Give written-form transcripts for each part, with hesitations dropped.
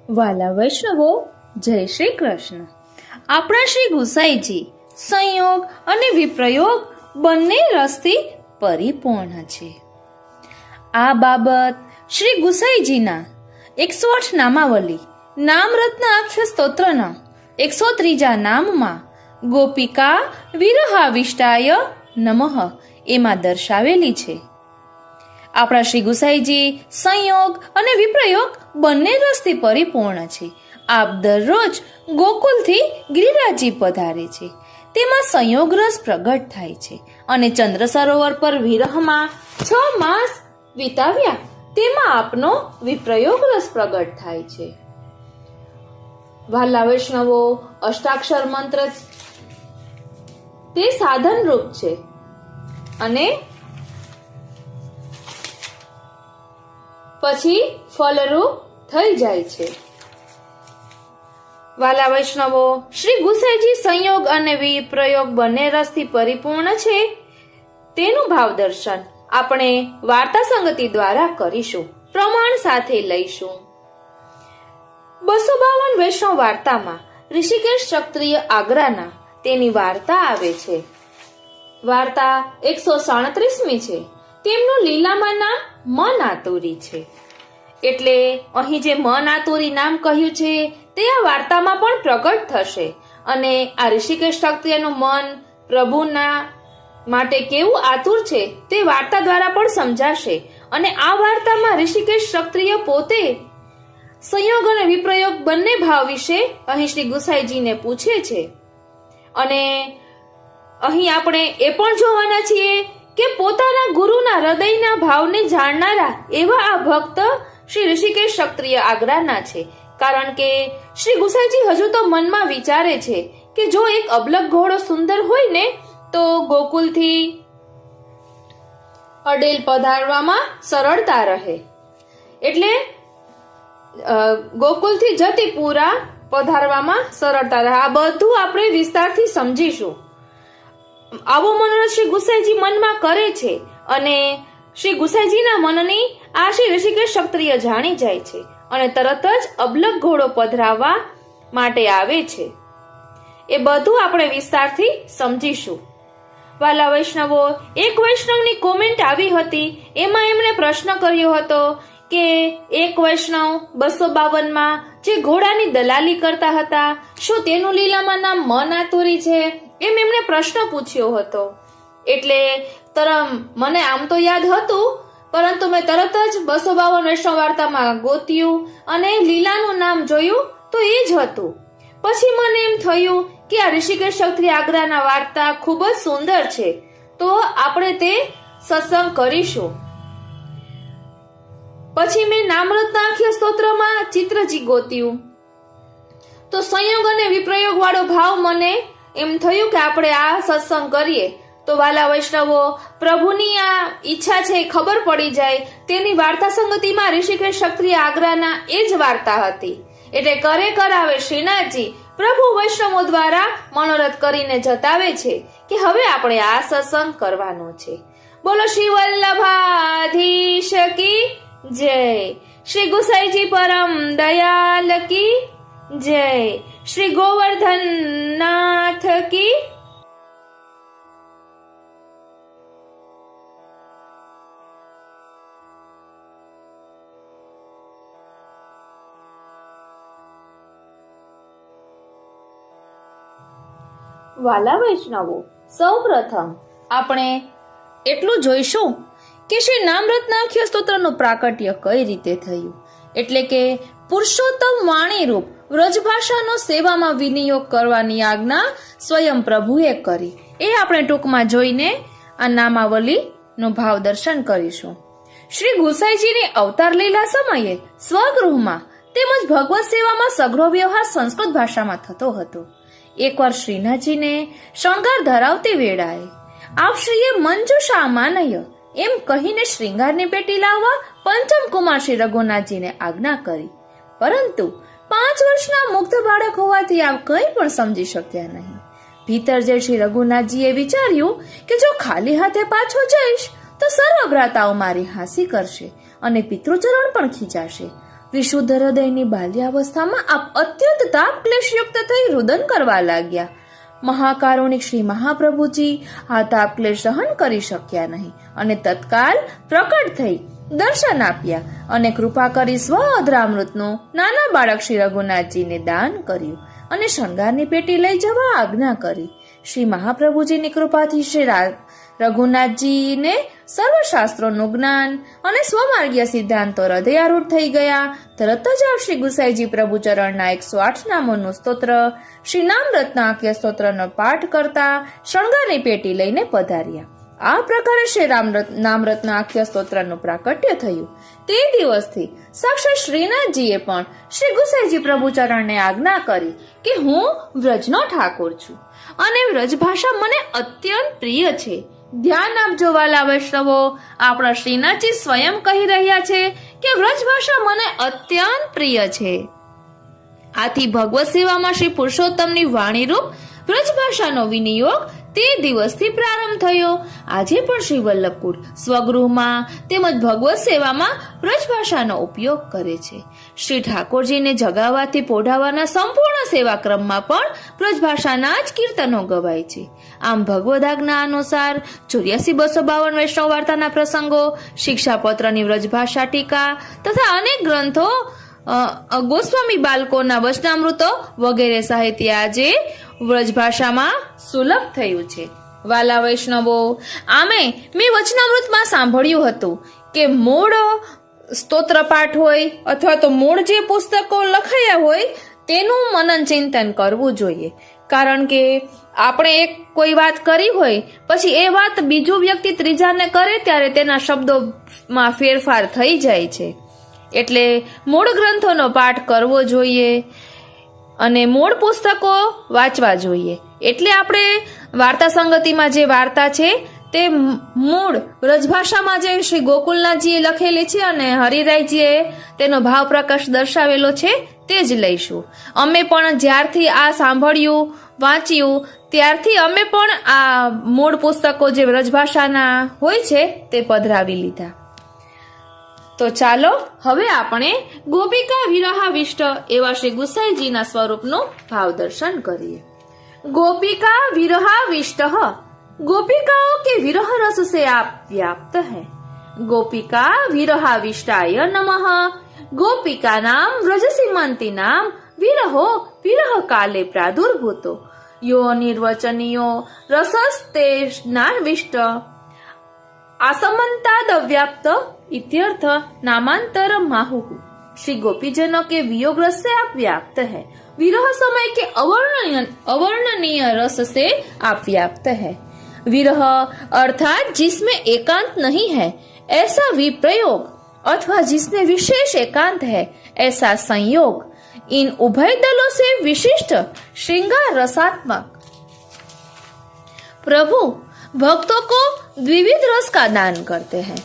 વાલા વૈષ્ણવો, જય શ્રી કૃષ્ણ. આપણા શ્રી ગુસાઈજી સંયોગ અને વિપ્રયોગ બંને રસથી પરિપૂર્ણ છે. આ બાબત શ્રી ગુસાઈજીના 108 નામાવલી નામરત્ન આખ્ય સ્તોત્રના 103 નામમાં ગોપિકા વિરહાવિષ્ટાય નમઃ એમાં દર્શાવેલી છે. આપણા શ્રી ગુસાઈજી સંયોગ અને વિપ્રયોગ બંને રસથી પરિપૂર્ણ છે. આપ દરરોજ ગોકુલથી ગિરિરાજી પધારે છે, તેમાં સંયોગ રસ પ્રગટ થાય છે અને ચંદ્ર સરોવર પર વિરહમાં 6 માસ વિતાવ્યા તેમાં આપનો વિપ્રયોગ રસ પ્રગટ થાય છે. વાલા વૈષ્ણવો, અષ્ટાક્ષર મંત્ર તે સાધન રૂપ છે અને પછી ફલરૂપ થઈ જાય છે. વાલા વૈષ્ણવો, શ્રી ગુસાઈજી સંયોગ અને વિપ્રયોગ બંને રસથી પરિપૂર્ણ છે તેનું ભાવ દર્શન આપણે વાર્તા સંગતિ દ્વારા કરીશું, પ્રમાણ સાથે લઈશું. 252 વૈષ્ણવ વાર્તામાં ઋષિકેશ ક્ષત્રિય આગ્રાના તેની વાર્તા આવે છે. વાર્તા 137મી છે. તેમનું લીલામાં નામ મનાતુરી છે. એટલે અહીં જે મનાતુરી નામ કહ્યું છે તે આ વાર્તામાં પણ પ્રગટ થશે અને આ ઋષિકેશ ક્ષત્રિયનું મન પ્રભુના માટે કેવું આતુર છે તે વાર્તા દ્વારા પણ સમજાશે. અને આ વાર્તામાં ઋષિકેશ ક્ષત્રિય પોતે સંયોગ અને વિપ્રયોગ બંને ભાવ વિશે અહીં શ્રી ગુસાઈજીને પૂછે છે. અને અહીં આપણે એ પણ જોવાના છીએ કે પોતાના ગુરુના હૃદયના ભાવને જાણનારા એવા આ ભક્ત શ્રી ઋષિકેશ ક્ષત્રિય આગ્રાના છે. કારણ કે શ્રી ગુસાઈજી હજુ તો મનમાં વિચારે છે કે જો એક અબલક ઘોડો સુંદર હોય ને તો ગોકુલથી અડેલ પધારવામાં સરળતા રહે. એટલે ગોકુલથી જતીપુરા પધારવામાં સરળતા રહે. આ બધું આપણે વિસ્તારથી સમજીશું. આવો મનોરથ શ્રી ગુસાઈજી મનમાં કરે છે અને શ્રી ગુસાઈજીના મનની આ શ્રી ઋષિકેશ ક્ષત્રિય જાણી જાય છે અને તરત જ અબલક ઘોડો પધરાવવા માટે આવે છે. એ બધું આપણે વિસ્તારથી સમજીશું. વાલા વૈષ્ણવો, એક વૈષ્ણવની કોમેન્ટ આવી હતી, એમાં એમણે પ્રશ્ન કર્યો હતો કે એક વૈષ્ણવ 252માં જે ઘોડાની દલાલી કરતા હતા, શું તેનું લીલામાં નામ મનાતુરી છે? એમ એમણે પ્રશ્ન પૂછ્યો હતો. એટલે મને આમ તો યાદ હતું, પરંતુ મેં તરત જ 252 વૈષ્ણવ વાર્તામાં ગોત્યું અને લીલાનું નામ જોયું તો એ જ હતું. પછી મને એમ થયું કે આ ઋષિકેશ ક્ષત્રિય આગ્રાના વાર્તા ખૂબ જ સુંદર છે, તો આપણે તે સત્સંગ કરીશું. પછી મેં નામરત્ન આખ્ય સ્તોત્રમાં ચિત્રજી ગોત્યું તો સંયોગ અને વિપ્રયોગ વાળો ભાવ મને એમ થયું કે આપણે આ સત્સંગ કરીએ તો વાલા વૈષ્ણવો, પ્રભુની આ ઈચ્છા છે ખબર પડી જાય. તેની વાર્તા સંગતિમાં ઋષિકેશ ક્ષત્રિય આગ્રાના એ જ વાર્તા હતી. એટલે કરે કરાવે શ્રીનાથજી પ્રભુ વૈષ્ણવો દ્વારા મનોરથ કરીને જતાવે છે કે હવે આપણે આ સત્સંગ કરવાનો છે. બોલો શ્રી વલ્લભાધીશ કી જય, શ્રી ગુસાઈજી પરમ દયાલ કી જય, શ્રી ગોવર્ધન નાથ કી. વાલા વૈષ્ણવો, સૌપ્રથમ આપણે એટલું જોઈશું કે શ્રી નામરત્નાખ્ય સ્તોત્રનું પ્રાકટ્ય કઈ રીતે થયું. એટલે કે પુરુષોત્તમ વાણી રૂપ વ્રજભાષાનો સેવામાં વિનિયોગ કરવાની આજ્ઞા સ્વયં પ્રભુએ કરી. એ આપણે ટૂંકમાં જોઈને આ નામાવલીનો ભાવ દર્શન કરીશું. શ્રી ગુસાઈજીની અવતાર લીલા સમયે સ્વગૃહમાં તેમજ ભગવત સેવામાં સઘળો વ્યવહાર સંસ્કૃત ભાષામાં થતો હતો. એકવાર શ્રીનાથજીને શણગાર ધરાવતી વેળાએ આપશ્રીએ મંજુષા માનય એમ કહીને શ્રૃંગારની પેટી લાવવા પંચમ કુમાર શ્રી રઘુનાથજીને આજ્ઞા કરી. પરંતુ 5 વર્ષના મુગ્ધ બાળક હોવાથી આપ કંઈ પણ સમજી શક્યા નહીં. ભીતર જઈ શ્રી રઘુનાથજીએ વિચાર્યું કે જો ખાલી હાથે પાછો જઈશ તો સર્વ ભ્રાતાઓ મારી હાંસી કરશે અને પિતૃચરણ પણ ખીજાશે. વિશુદ્ધ હૃદયની બાલ્યાવસ્થામાં આપ અત્યંત તાપ ક્લેશયુક્ત થઈ રુદન કરવા લાગ્યા. મહાકારુણિક શ્રી મહાપ્રભુજી આ તાપ ક્લેશ સહન કરી શક્યા નહીં અને તત્કાલ પ્રકટ થઈ દર્શન આપ્યા અને કૃપા કરી સ્વ અધરામૃતનું નાના બાળક શ્રી રઘુનાથજીને દાન કર્યું અને શણગારની પેટી લઈ જવા આજ્ઞા કરી. શ્રી મહાપ્રભુજીની કૃપાથી શ્રી રઘુનાથજીને સર્વશાસ્ત્રોનું જ્ઞાન અને સ્વમાર્ગીય સિદ્ધાંતો હૃદયારૂઢ થઈ ગયા. તરત જ આપ શ્રી ગુસાઈજી પ્રભુ ચરણના 108 નામોનું સ્તોત્ર શ્રી નામરત્નાખ્ય સ્તોત્રનો પાઠ કરતા શણગારની પેટી લઈને પધાર્યા. આ પ્રકારે શ્રી નામરત્નાખ્ય સ્તોત્રનું પ્રાકટ્ય થયું. તે દિવસથી સાક્ષાત શ્રીનાથજીએ પણ શ્રી ગુસાઈજી પ્રભુ ચરણને આજ્ઞા કરી કે હું વ્રજનો ઠાકોર છું અને વ્રજ ભાષા મને અત્યંત પ્રિય છે. ધ્યાન આપજો વાલા વૈષ્ણવો, આપણા શ્રીનાથજી સ્વયં કહી રહ્યા છે કે વ્રજ ભાષા મને અત્યંત પ્રિય છે. આથી ભગવત સેવામાં શ્રી પુરુષોત્તમની વાણીરૂપ વ્રજ ભાષાનો વિનિયોગ તે દિવસથી પ્રારંભ થયો. આજે પણ શ્રી વલ્લભકુળ સ્વગૃહમાં તેમજ ભગવત સેવામાં વ્રજભાષાનો ઉપયોગ કરે છે. શ્રી ઠાકોરજીને જગાવવાથી પોઢાવાના સંપૂર્ણ સેવા ક્રમમાં પણ વ્રજભાષાના જ કીર્તનો ગવાય છે. આમ ભગવદ્આજ્ઞા અનુસાર 84,252 વૈષ્ણવ વાર્તાના પ્રસંગો, શિક્ષાપત્રની વ્રજભાષા ટીકા તથા અનેક ગ્રંથો, ગોસ્વામી બાળકોના વચનામૃતો વગેરે સાહિત્ય આજે વ્રજભાષામાં સુલભ થયું છે. વાલા વૈષ્ણવો, મેં વચનામૃતમાં સાંભળ્યું હતું કે મૂળ સ્તોત્રપાઠ હોય અથવા તો મૂળ જે પુસ્તકો લખાયા હોય તેનું મનન ચિંતન કરવું જોઈએ. કારણ કે આપણે એક કોઈ વાત કરી હોય પછી એ વાત બીજું વ્યક્તિ ત્રીજાને કરે ત્યારે તેના શબ્દોમાં ફેરફાર થઈ જાય છે. એટલે મૂળ ગ્રંથોનો પાઠ કરવો જોઈએ અને મૂળ પુસ્તકો વાંચવા જોઈએ. એટલે આપણે વાર્તા સંગતિમાં જે વાર્તા છે તે મૂળ વ્રજભાષામાં જે શ્રી ગોકુલનાથજીએ લખેલી છે અને હરિરાયજીએ તેનો ભાવ પ્રકાશ દર્શાવેલો છે તે જ લઈશું. અમે પણ જ્યારથી આ સાંભળ્યું વાંચ્યું ત્યારથી અમે પણ આ મૂળ પુસ્તકો જે વ્રજભાષાના હોય છે તે પધરાવી લીધા. તો ચાલો હવે આપણે ગોપિકા વિરહાવિષ્ટ એવા શ્રી ગુસાઈજીના સ્વરૂપનું ભાવ દર્શન કરીએ. गोपिका विरहाविष्ट, गोपिकाओं के विरह रस से आप व्याप्त है. गोपिका विरहाविष्टाय नमः. गोपिका नाम व्रजसीमंती नाम विरहो विरह काले प्रादुर्भूतो यो निर्वचनीयो रसस्ते नाविष्ट आसमंताद व्याप्त इत्यर्थ नामांतर माहु. श्री गोपीजनों के वियोग रस से आप व्याप्त है. विरह समय के अवर्णनीय रस से आप व्याप्त है. विरह अर्थात जिसमें एकांत नहीं है ऐसा विप्रयोग अथवा जिसमें विशेष एकांत है ऐसा संयोग, इन उभय दलों से विशिष्ट श्रृंगार रसात्मक प्रभु भक्तों को द्विविध रस का दान करते हैं.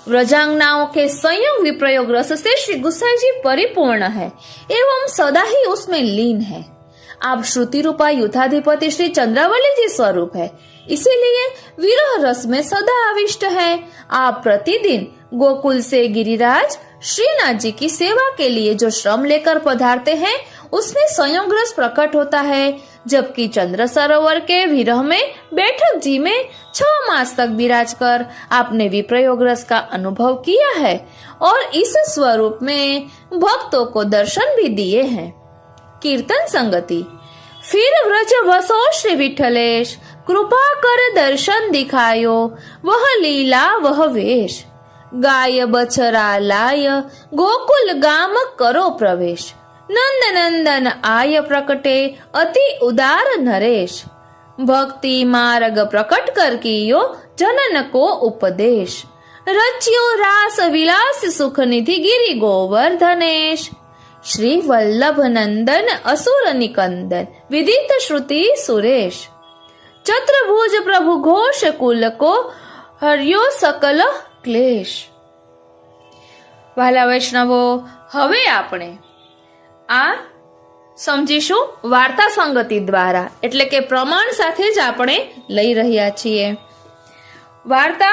व्रजांगनाओं के संयोग विप्रयोग रस से श्री गुसाई जी परिपूर्ण है एवं सदा ही उसमें लीन है. आप श्रुति रूपा युद्धाधिपति श्री चंद्रावली जी स्वरूप है, इसीलिए विरह रस में सदा आविष्ट है. आप प्रतिदिन गोकुल से गिरिराज श्रीनाथ जी की सेवा के लिए जो श्रम लेकर पधारते हैं उसमें संयोग रस प्रकट होता है. जबकि चंद्र सरोवर के विरह में बैठक जी में 6 मास तक विराज कर आपने विप्रयोग रस का अनुभव किया है और इस स्वरूप में भक्तों को दर्शन भी दिए हैं. कीर्तन संगति. फिर व्रज वसो श्री विठलेश, कृपा कर दर्शन दिखायो, वह लीला वह वेश. गाय बछरा लाय गोकुल गाम करो प्रवेश. नंद नंदन आय प्रकटे अति उदार नरेश. भक्ति मार्ग प्रकट कर कियो जनन को उपदेश. रच्यो रास विलास सुख निधि गिरि गोवर्धनेश. श्री वल्लभ नंदन असुर निकंदन विदित श्रुति सुरेश. चतुर्भुज प्रभु घोष कुल को हर्यो सकल क्लेश. વાલા વૈષ્ણવો, હવે આપણે આ સમજીશું વાર્તા સંગતિ દ્વારા, એટલે કે પ્રમાણ સાથે જ આપણે લઈ રહ્યા છીએ. વાર્તા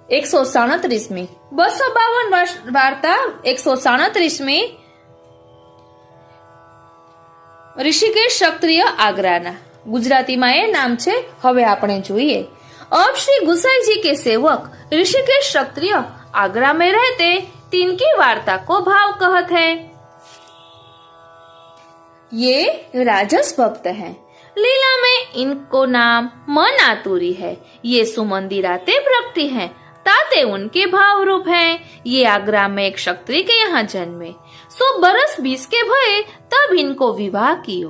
137મી 252 વાર્તા 137મી ऋषिकेश क्षत्रिय आगराना, गुजरातीમાં એ નામ છે। હવે આપણે જોઈએ। अब श्री गुसाई जी के सेवक ऋषिकेश क्षत्रिय आगरा में रहते, तिनकी वार्ता को भाव कहत है। ये राजस भक्त हैं। लीला में इनको नाम मन आतुरी है। ये सुमंदिराते प्रकटी हैं, ताते उनके भाव रूप हैं। ये आगरा में एक क्षत्रिय के यहाँ जन्मे। 100 बरस 20 के भये तब इनको विवाह कियो।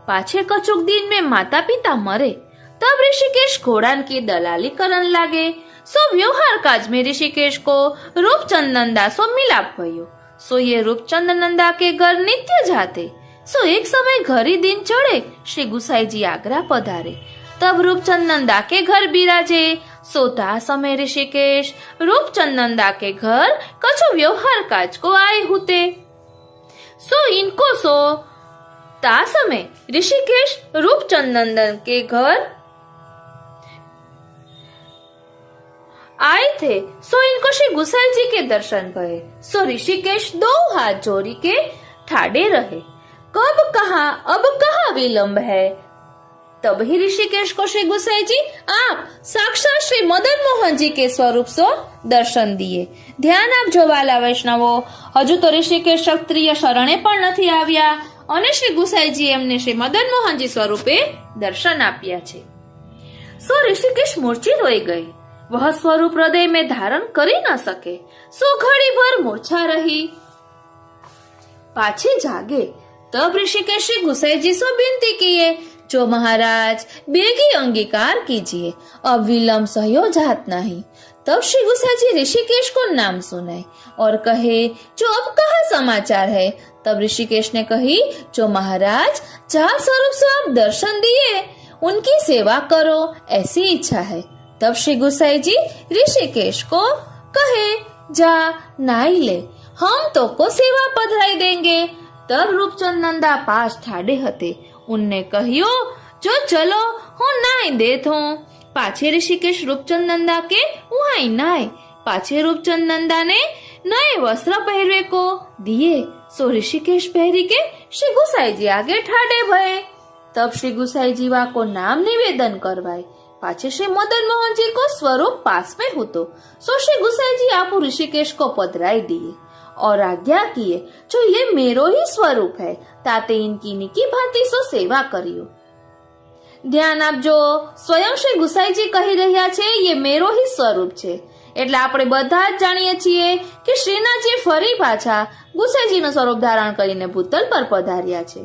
पाछे कछुक दिन में माता पिता मरे, तब ऋषिकेश घोड़ान की दलाली करन लागे। सो व्यवहार काज में ऋषिकेश को रूपचंद नंदा सो मिलाप भयो। सो ये रूपचंद नंदा के घर नित्य जाते। सो एक समय घरी दिन चढ़े, श्री गुसाई जी आगरा पधारे, तब रूपचंद नंदा के घर बिराजे। सो ता समय ऋषिकेश रूपचंद नंदा के घर कछु व्यवहार काज को आए होते। सो इनको सो ता समय ऋषिकेश रूपचंद नंदन के घर आए थे। सो इनको श्री गुसाई जी के दर्शन भये। सो ऋषिकेश 2 हाथ जोड़ी के ठाड़े रहे। कब कहा अब कहा विलंब है। तब ही ऋषिकेश को श्री गुसाई जी आप साक्षात श्री मदन मोहन जी के स्वरूप सो दर्शन दिए। ध्यान आपजो वाला वैष्णवो, हजू तो ऋषिकेश क्षत्रिय शरणे पण नथी આવ્યા અને શ્રી ગુસાઈજી એમને શ્રી મદન મોહનજી સ્વરૂપે દર્શન આપ્યા છે। सो ऋषिकेश मूर्छित हो गए। वह स्वरूप हृदय में धारण करी न सके। सो घड़ी भर मूर्छा रही। पाछे जागे, तब ऋषिकेश श्री गुसाई जी सो विनती किए, जो महाराज बेगी अंगीकार कीजिए, अब विलंब सहयो जात नहीं। तब श्री गुसाई जी ऋषिकेश को नाम सुनाए और कहे, जो अब कहा समाचार है। तब ऋषिकेश ने कही, जो महाराज जहाँ स्वरूप से आप दर्शन दिए, उनकी सेवा करो, ऐसी इच्छा है। तब श्री गुसाई जी ऋषिकेश को कहे, जा नाई ले, हम तो को सेवा पधराई देंगे। तब रूपचंद नंदा पास ठाड़े हते। उनने कहियो, जो चलो હું નાઈ દેત હું। પાછે ऋषिकेश रूपचंद नंदा के वहां नाय। पाछे रूपचंद नंदा ने नए वस्त्र पहरवे को दिए। सो ऋषिकेश पहरी के श्री गुसाई जी आगे ठाड़े भये। तब श्री गुसाई जी वा को नाम निवेदन करवाए। पाछे श्री मदन मोहन जी को स्वरूप पास में होतो। सो श्री गुसाई जी आपू ऋषिकेश को पधराई दिए और आज्ञा किए, जो ये मेरो ही स्वरूप है, ताते इनकी निकी भांति सो सेवा करियो। ધ્યાન આપજો, સ્વયં શ્રી ગુસાઈજી કહી રહ્યા છે ये मेरो ही स्वरूप છે। એટલે આપણે બધા જ જાણીએ છીએ કે શ્રીનાથજી ફરી પાછા ગુસાઈજીનું સ્વરૂપ ધારણ કરીને ભૂતલ પર પધાર્યા છે।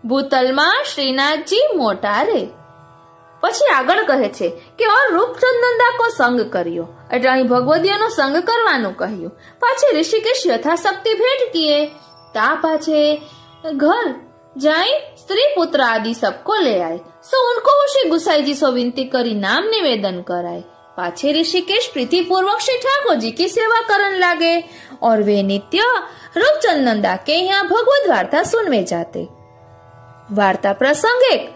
ભૂતલમાં શ્રીનાથજી મોટા રે। પછી આગળ કહે છે કે ઓર રૂપચંદ નંદા કો સંગ કર્યો, એટલે અહીં ભગવદીયનો સંગ કરવાનું કહ્યું। પાછે ઋષિકેશ યથાશક્તિ भेंट किए। ता पाछे घर जाई स्त्री पुत्र आदि सबको ले आए। सो उनको वो श्री गुसाई जी सो विनती करी नाम निवेदन कराए। पाछे ऋषिकेश प्रीति पूर्वक श्री ठाकुर जी की सेवा करन लागे और वे नित्य रूपचंद नंदा के यहाँ भगवत वार्ता सुनवे जाते। वार्ता प्रसंग 1।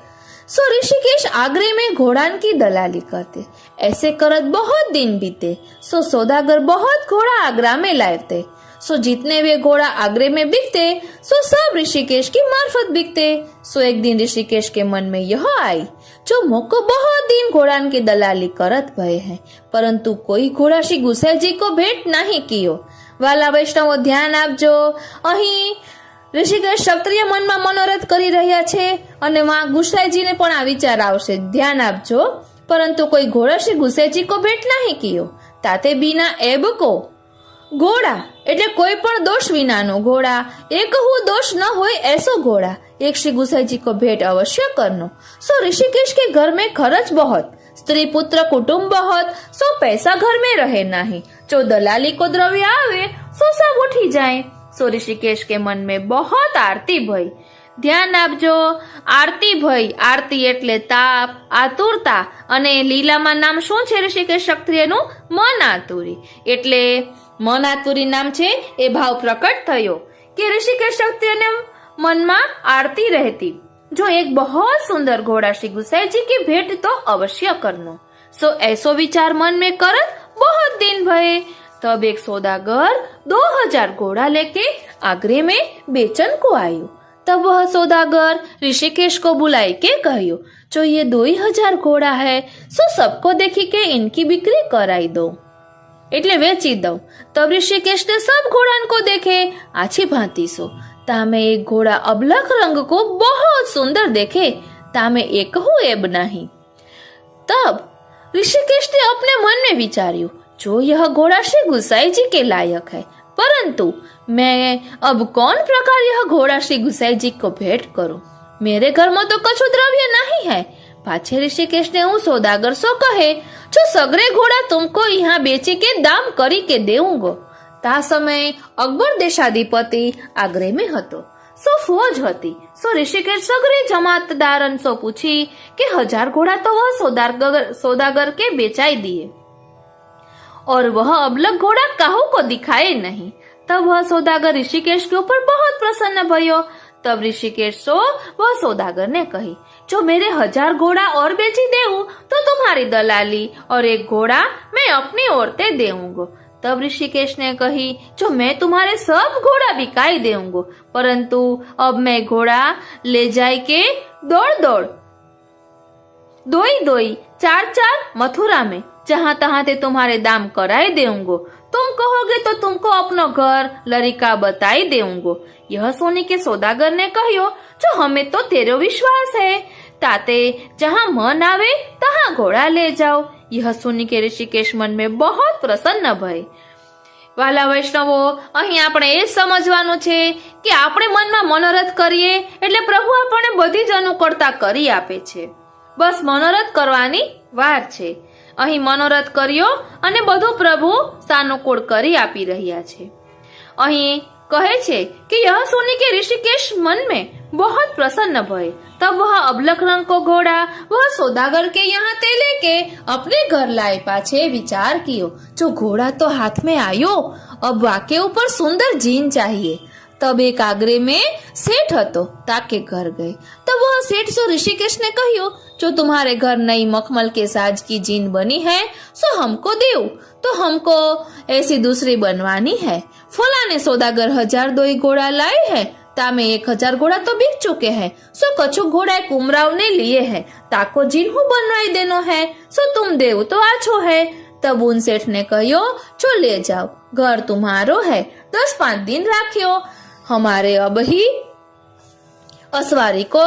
सो ऋषिकेश आगरे में घोड़ान की दलाली करते। ऐसे करत बहुत दिन बीते। सो सौदागर बहुत घोड़ा आगरा में लाते। सो जितने वे घोड़ा आगरे में बिकते, सो सब ऋषिकेश की मार्फत बिकते। सो एक दिन ऋषिकेश के मन में यह आई, जो मोको बहुत दिन घोड़ान की दलाली करत भये हैं, परंतु कोई घोड़ा श्री गुसाई जी को भेंट नहीं कियो। वाला वैष्णवो ध्यान आपजो, અહીં ऋषिकेश क्षत्रिय મનમાં મનોરથ કરી રહ્યા છે અને માં ગુસાઈજીને પણ આ વિચાર આવશે। ध्यान આપજો, परंतु कोई घोड़ा श्री गुसाई जी को भेंट नहीं कियो। ताते बिना ऐब को घोड़ा એટલે કોઈ પણ दोष વિનાનો घोड़ा, एक हु दोष न होय ऐसो घोड़ा एक श्री गुसाई जी को भेंट अवश्य करनो। सो ऋषिकेश के घर में खर्च बहुत, स्त्री पुत्र कुटुंब बहुत। सो पैसा घर में रहे नहीं। जो दलाली को द्रव्य आवे, सो सब उठी जाए। सो ऋषिकेश के मन में बहुत आरती भई। ધ્યાન આપજો, આરતી ભય, આરતી એટલે તાપ, આતુરતા, અને લીલામાં નામ શું છે ઋષિકેશ ક્ષત્રિયનું? મન આતુરી। એટલે મન આતુરી નામ છે એ ભાવ પ્રકટ થયો કે ऋषिकेश क्षत्रियને મનમાં આરતી રહેતી, जो एक बहुत सुंदर घोड़ा श्री गुसाई जी की भेंट तो अवश्य करनो। सो ऐसो विचार मन में करत बहुत दिन भये। तब एक सौदागर 2000 घोड़ा लेके आगरे में बेचन को आयो। तब वह सौदागर ऋषिकेश को बुलाए के कहियो, जो ये 2000 घोड़ा है, सो सबको देखी के इनकी बिक्री कराई दो, એટલે વેચી દઉં। તબ ऋषिकेश ने सब घोड़ान को देखे आछी भांति सो, तामे एक घोड़ा अबलख रंग को बहुत सुंदर देखे, तामे एक हो एब नहीं। तब ऋषिकेश ने अपने मन में विचार्યું, जो यह घोड़ा श्री गुसाई जी के लायक है, परंतु मैं अब कौन प्रकार यह घोड़ा श्री गुसाई जी को भेंट करूं? मेरे घर में तो कछु द्रव्य नहीं है। पाछे ऋषिकेश ने हूँ सौदागर सो कहे, जो सगरे घोड़ा तुमको यहाँ बेची के दाम करी के देऊंगो। ता समय अकबर देशाधिपति आग्रे में हतो, सो फौज हती। सो ऋषिकेश सगरे जमातदारन सो पूछी कि 1000 घोड़ा तो वह सौदागर के बेचाई दिए, और वह अबलग घोड़ा काहू को दिखाए नहीं। तब वह सौदागर ऋषिकेश के ऊपर बहुत प्रसन्न भयो। तब ऋषिकेश सो वह सौदागर ने कही, जो मेरे 1000 घोड़ा और बेची देऊं तो तुम्हारी दलाली और एक घोड़ा मैं अपनी ओर से देऊंगो। तब ऋषिकेश ने कही, जो मैं तुम्हारे सब घोड़ा बिकाई देऊंगो, परंतु अब मैं घोड़ा ले जाए के दौड़ दोई 4 मथुरा में जहां तहां ते तुम्हारे दाम कराए देऊंगो। तुम कहोगे तो तुमको अपनो घर लरिका बताई देऊंगो। यह सुनी के सौदागर ने कहियो, जो हमें तो तेरो विश्वास है, ताते जहां मन आवे तहां घोड़ा ले जाओ। यह सुनी के ऋषिकेश मन में बहुत प्रसन्न भय। वाला वैष्णवो, અહીં આપણે એ સમજવાનું છે કે આપણે મનમાં મનોરથ કરીએ એટલે પ્રભુ આપણને બધી જ અનુકૂળતા કરી આપે છે। બસ મનોરથ કરવાની વાર છે। અહીં મનોરથ કર્યો અને બધું પ્રભુ સાનુકૂળ કરી આપી રહ્યા છે। અહીં कहे छे कि यह सुनी के ऋषिकेश मन में बहुत प्रसन्न भय। तब वह अबलख रंग को घोड़ा वह सौदागर के यहाँ ते लेके अपने घर लाए। पाछे विचार कियो, जो घोड़ा तो हाथ में आयो, अब वाके ऊपर सुंदर जीन चाहिए। तब एक आगरे में सेठ हतो, ताके घर गए। तब वह सेठ सो ऋषिकेश ने कहियो, जो तुम्हारे घर नई मखमल के साज की जीन बनी है सो हमको देव, तो हमको ऐसी दूसरी बनवानी है। फलाने सौदागर 1000 दोई घोड़ा लाए हैं, तामे 1000 घोड़ा तो बिक चुके हैं, सो कछु घोड़ा कुमराव ने लिए हैं, ताको जीन हूँ बनवाई देनो है, सो तुम देव तो आछो है। तब उन सेठ ने कहियो, जो ले जाओ, घर तुम्हारो है, 10-5 दिन राखियो, हमारे अब ही असवारी को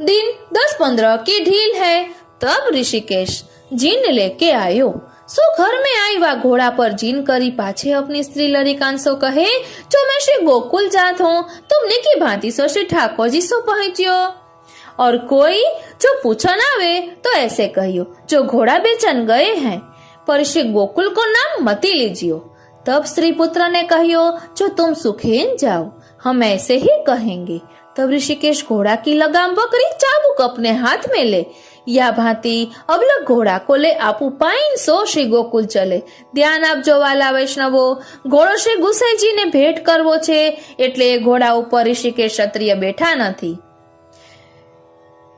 दिन 10-15 की ढील है। तब ऋषिकेश जीन लेके आयो। सो घर में आई वा घोड़ा पर जीन करी पाछे अपनी स्त्री लरिकांसो कहे, जो मैं श्री गोकुल जात हूँ, तुमने की भांति सो श्री ठाकुर जी सो पहुंचियो। और कोई जो पूछन आवे तो ऐसे कहियो, जो घोड़ा बेचन गए हैं, पर श्री गोकुल को नाम मती लीजियो। तब स्त्री पुत्र ने कहियो, जो तुम सुखेन जाओ, हम ऐसे ही कहेंगे। तब ऋषिकेश घोड़ा की लगाम पकड़ी चाबुक अपने हाथ में ले, या भांति अबलग घोड़ा को ले आपू पाइन सो श्री गोकुल चले। ध्यान आपजो वाला वैष्णवो, घोड़ो श्री गुसाई जी ने भेंट करवो छे, एटले घोड़ा ऊपर ऋषिकेश क्षत्रिय बैठा नहीं।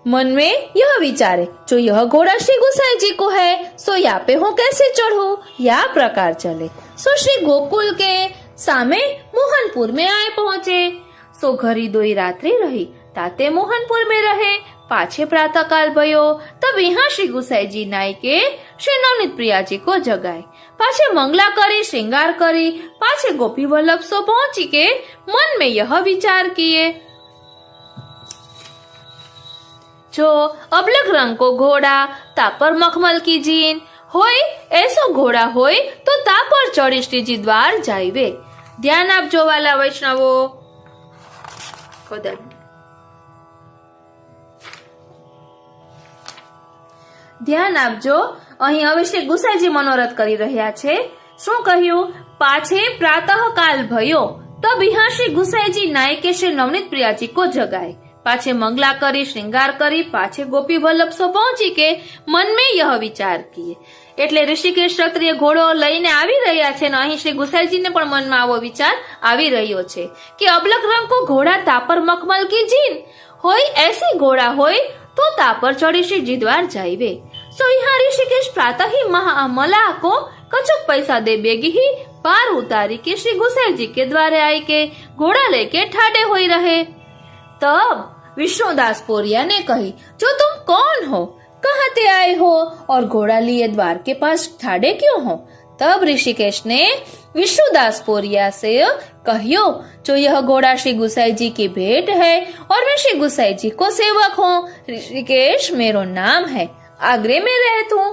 मन में यह विचारे, जो यह घोड़ा श्री गुसाई जी को है, सो या पे हूँ कैसे चढ़ू, या प्रकार चले। सो श्री गोकुल के सामे मोहनपुर में आए पहुंचे। सो घरी दोई रात्रि रही, ताते मोहनपुर में रहे। पाछे प्रातः काल भयो, तब यहाँ श्री गुसाई जी नाई के श्री नवनीत प्रिया जी को जगाए। पाछे मंगला करी, श्रृंगार करी, पाछे गोपी वल्लभ सो पहुंची के मन में यह विचार किए, जो अबलग रंग को घोड़ा, तापर मखमल की जीन होय, ऐसो घोड़ा होय तो तापर चढ़ी श्रीजी द्वार जाइवे। ध्यान आपजो वाला वैष्णवो। ધ્યાન આપજો, અહીં હવે શ્રી ગુસાઈજી મનોરથ કરી રહ્યા છે। શું કહ્યું? પાછે પ્રાતઃ કાલ ભયો, તબ यहाँ श्री गुसाईजी नायके श्री नवनीत प्रियाजी को जगाए। पाछे मंगला करी, श्रृंगार करी, पाछे गोपी वल्लभ सो पहुंची के मन में यह विचार किए। એટલે ઋષિકેશ ક્ષત્રિય ઘોડો લઈને આવી રહ્યા છે ને અહીં શ્રી ગુસાઈજીને પણ મનમાં આવો વિચાર આવી રહ્યો છે કે અબલક રંગ કો ઘોડા તાપર મખમલ કી જીન હોય, ऐसी घोड़ा होय तो तापर चढ़ी श्री जी द्वार जाइवे। सो यहाँ ऋषिकेश प्रातः ही मलाह को कछुक पैसा दे बेगी ही पार उतारी के श्री गुसाई जी के द्वारे आई के घोड़ा लेके ठाडे हुई रहे। तब विष्णुदास पोरिया ने कही, जो तुम कौन हो, कहाँ से आए हो और घोड़ा लिए द्वार के पास ठाड़े क्यों हो? तब ऋषिकेश ने विष्णुदास पोरिया से कहियो, जो यह घोड़ा श्री गुसाई जी की भेंट है और मैं श्री गुसाई जी को सेवक हूँ। ऋषिकेश मेरो नाम है, आगरे में रहता हूँ।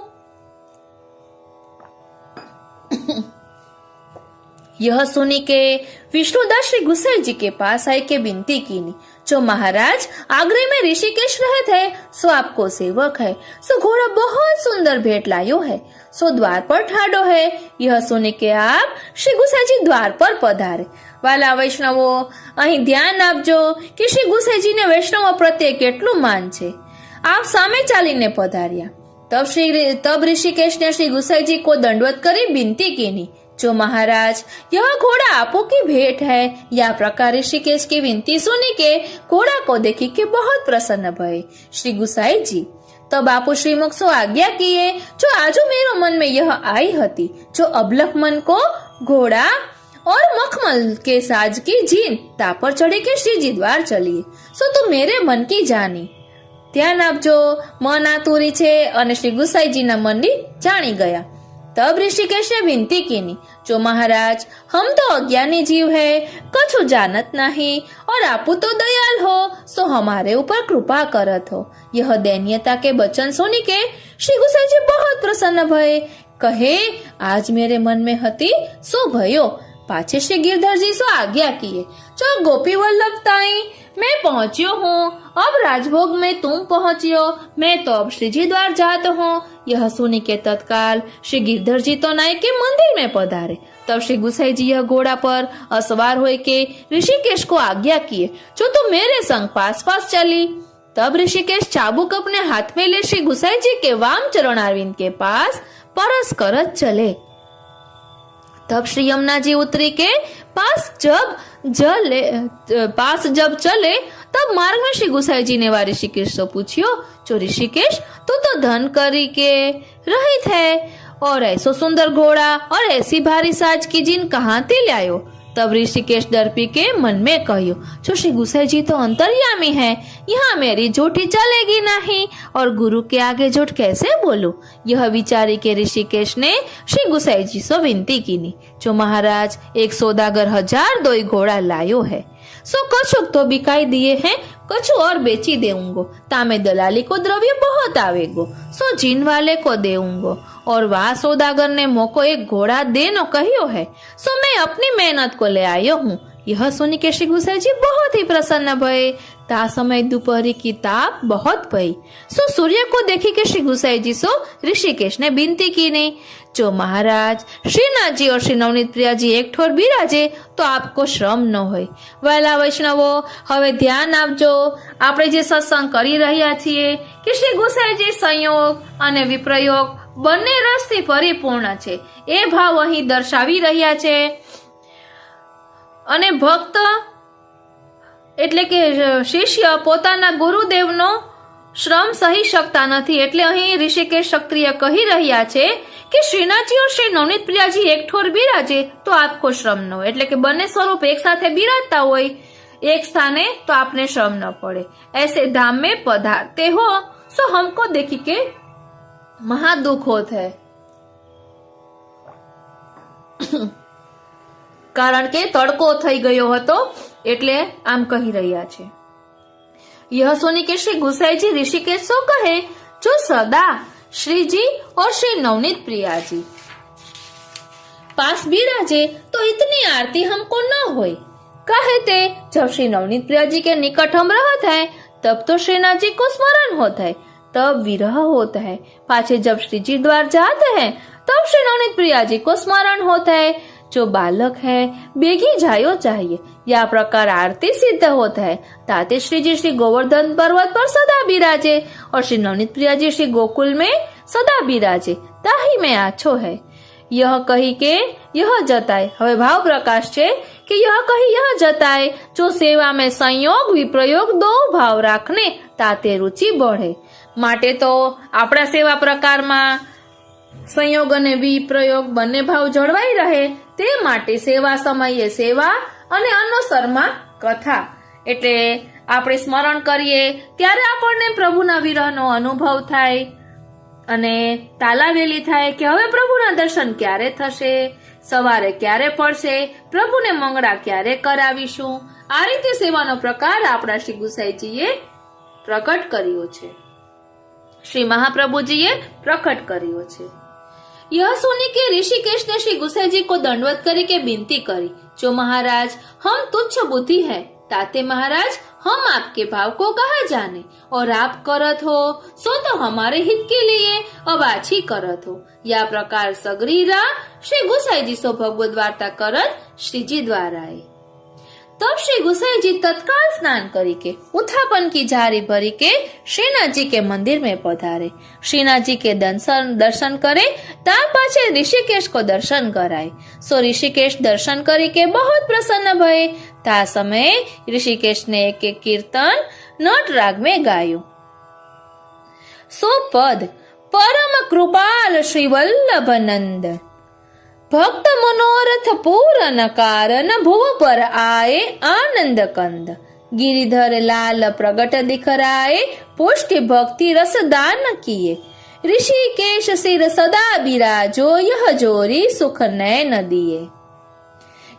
यह सुनी के विष्णुदास श्री गुसाई जी के पास आए के विनती कीनी, जो महाराज आगरे में ऋषिकेश रहते है, सो आपको सेवक है, सो घोड़ा बहुत सुंदर भेंट लायो है, सो द्वार पर ठाडो है। यह सुनी के आप श्री गुसाई जी द्वार पर पधारे। वाला वैष्णवो, અહીં ધ્યાન આપજો કે શ્રી ગુસાઈજીને વૈષ્ણવો પ્રત્યે કેટલું માન છે। આપ સામે ચાલીને પધાર્યા। तब ऋषिकेश ने श्री गुसाई जी को दंडवत करी विनती कीनी, जो महाराज यह घोड़ा आपो की भेंट है। यह प्रकार ऋषिकेश की विनती सुनी के घोड़ा को देखी के बहुत प्रसन्न भये श्री गुसाई जी। तब आपो श्रीमुख सो आज्ञा किए, जो आजू मेरो मन में यह आई हती, जो अबलख मन को घोड़ा और मखमल के साज की जीन तापर चढ़े के श्री जी द्वार चलिए, सो तो मेरे मन की जानी। ધ્યાન આપજો, મન આતુરી છે અને શ્રી ગુસાઈજીના મનની જાણી ગયા। तब ऋषिकेश ने विनती कीनी, जो महाराज हम तो अज्ञानी जीव है, कछु जानत नहीं, और आपू तो दयाल हो, सो हमारे ऊपर कृपा करत हो। यह दैन्यता के वचन सुनी के श्री गुसाई जी बहुत प्रसन्न भये। कहे, आज मेरे मन में हती सो भयो। पाछे श्री गिरधर जी सो आज्ञा किए, जो गोपी वल्लभ ताई मैं पहुंचियो हूँ, अब राजभोग में तुम पहुंचियो, मैं तो अब श्री जी द्वार जात हूँ। यह सुनी के तत्काल श्री गिरधर जी तो नाय के मंदिर में पधारे। तब श्री गुसाई जी यह घोड़ा पर असवार होए के ऋषिकेश को आज्ञा किए, जो तू मेरे संग पास पास चली। तब ऋषिकेश चाबुक अपने हाथ में ले श्री गुसाई जी के वाम चरणारविंद के पास परस करत चले। तब श्री यमुना जी उतरी के पास जब चले, तब मार्ग में श्री गुसाई जी ने वा ऋषिकेश से पूछियो, जो ऋषिकेश तू तो धन करी के रहित है, और ऐसो सुंदर घोड़ा और ऐसी भारी साज की जीन कहाँ ते लायो? तब ऋषिकेश दर्पी के मन में कहियो, जो श्री गुसाई जी तो अंतर्यामी है, यहाँ मेरी झूठी चलेगी नहीं, और गुरु के आगे झूठ कैसे बोलूं? यह विचारी के ऋषिकेश ने श्री गुसाई जी से विनती कीनी, जो महाराज एक सौदागर 1000 दोई घोड़ा लायो है, सो कछु तो बिकाई दिए हैं, कछु और बेची देऊंगो, तामे दलाली को द्रव्य बहुत आवेगो, सो जीन वाले को देऊंगो, और वह सौदागर ने मोको एक घोड़ा देनो कहियो है, सो मैं अपनी मेहनत को ले आयो हूँ। यह सुनी के श्री गुसाई जी बहुत ही प्रसन्न भये। ता समय दोपहरी की ताप बहुत भई, सो सूर्य को देखी के श्री गुसाई जी सो ऋषिकेश ने विनती की नहीं, जो महाराज श्रीनाथ जी और श्री नवनीत प्रिया जी एक ठोर बिराजे तो आपको श्रम न होय। वाला वैष्णवो, હવે ધ્યાન આપજો, આપણે જે સત્સંગ કરી રહ્યા છીએ કે શ્રી ગુસાઈજી સંયોગ અને વિપ્રયોગ બંને રસથી પરિપૂર્ણ છે, એ ભાવ અહીં દર્શાવી રહ્યા છે। અને ભક્ત એટલે કે શિષ્ય પોતાના ગુરુદેવનો શ્રમ સહી શકતા નથી, એટલે અહીં ઋષિકેશ ક્ષત્રિય કહી રહ્યા છે કે શ્રીનાથજી और श्री नवनीत प्रियाजी एक ठोर बिराजे तो आपको श्रम न हो, એટલે કે બંને સ્વરૂપ એક સાથે બિરાજતા હોય एक स्थाने तो आपने श्रम न पड़े। ऐसे धाम में पधारते हो, सो हमको देखी के महा दुख होत है, कारण के तड़को થઈ ગયો હતો એટલે આમ કહી રહ્યા છે। यह सुनी के श्री गुसाई जी ऋषिकेश सो कहे, जो सदा श्री जी और श्री नवनीत प्रिया जी पास बिराजे तो इतनी आरती हमको न होए। कहते जब श्री नवनीत प्रिया जी के निकट हम रहते हैं, तब तो श्रीनाथ जी को स्मरण होता है, तब विरह होता है। पाछे जब श्री जी द्वार जाते हैं, तब श्री नवनीत प्रिया जी को स्मरण होता है। जो बालक है बेगी जायो चाहिए, या प्रकार आरती सिद्ध होता है। ताते श्री जी श्री गोवर्धन पर्वत पर सदा बिराजे, और श्री नवनीत प्रिया जी श्री गोकुल में सदा बिराजे, ताही में आछो है। यह कही के यह जताए, हवे भाव प्रकाश छे कि यह कही यह जताए, जो सेवा में संयोग विप्रयोग दो भाव राखने ताते रुचि बढ़े। माटे तो आपड़ा सेवा प्रकार में संयोग અને વિપ્રયોગ બંને ભાવ જળવાઈ રહે, તે માટે સેવા સમયે સેવા અને અનુસરમાં કથા, એટલે આપણે સ્મરણ કરીએ ત્યારે આપણને પ્રભુના વિરહનો અનુભવ થાય અને તાલાવેલી થાય કે હવે પ્રભુના દર્શન ક્યારે થશે, સવારે ક્યારે પડશે, પ્રભુને મંગળા ક્યારે કરાવીશું. આ રીતે સેવાનો પ્રકાર આપણા શ્રી ગુસાઈજીએ પ્રકટ કર્યો છે, श्री महाप्रभु जी ये प्रकट करियो छे। यह सुनी के ऋषिकेश ने श्री गुसाई जी को दंडवत करी के विनती करी, जो महाराज हम तुच्छ बुद्धि है, ताते महाराज हम आपके भाव को कहा जाने, और आप करत हो सो तो हमारे हित के लिए अब आछी करत हो। या प्रकार सगरी रा श्री गुसाई जी सो भगवत वार्ता करत श्री जी द्वारा आए। तब श्री गुसाई जी तत्काल स्नान करी के उत्थापन की झारी भरी के श्रीनाथ जी के मंदिर में पधारे। श्रीनाथ जी के दर्शन करे तार पाछे ऋषिकेश को दर्शन कराए। सो ऋषिकेश दर्शन करी के बहुत प्रसन्न भये। ता समय ऋषिकेश ने एक एक कीर्तन नट राग में गायो। सो पद परम कृपाल श्री वल्लभ नंद, भक्त मनोरथ पूरन कारण, भुव पर आए आनंद कंद। गिरिधर लाल प्रगट दिखराए, पुष्टि भक्ति रस दान किए। ऋषिकेश सिर सदा बिराजो, यह जोरी सुख नयन दिए।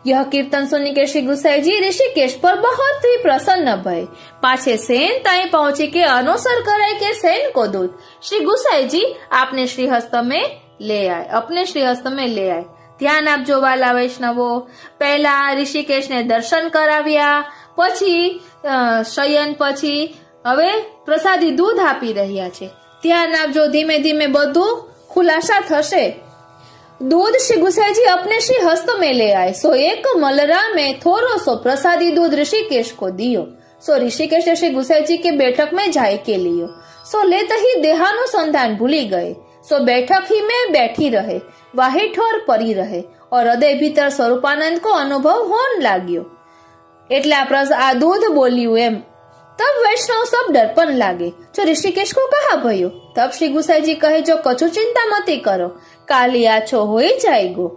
यह कीर्तन सुनी के श्री गुसाई जी ऋषिकेश पर बहुत ही प्रसन्न भय। पाछे सेन ताई पहुंची के अनुसर कराए के सेन को दूत श्री गुसाई जी आपने श्रीहस्त में ले आए, अपने श्रीहस्त में ले आए। ध्यान आपजो वाला वैष्णवो, पहला ऋषिकेश ने दर्शन कराव्या, पछी शयन, पछी हवे प्रसादी दूध आपी रह्या छे। ध्यान आपजो, धीमे धीमे बधु खुलासा थशे। दूध श्री गुसाई जी अपने श्री हस्त में ले आए। सो एक मलरा में थोड़ो सो प्रसादी दूध ऋषिकेश को दियो। सो ऋषिकेश श्री गुसाई जी के बैठक में जाय के लियो। सो लेते ही देहानुसंधान भूली गए। सो बैठक ही में बैठी रहे, वाही ठोर परी रहे और हृदय भीतर स्वरूपानंद को अनुभव होन लाग्यो। एटले आ दूध बोल्યું एम। तब वैष्णव सब दर्पण लागे, जो ऋषिकेश को कहा भयो। तब श्री गुसाई जी कहे, जो कछु चिंता मती करो, काली आछो हो जाएगो।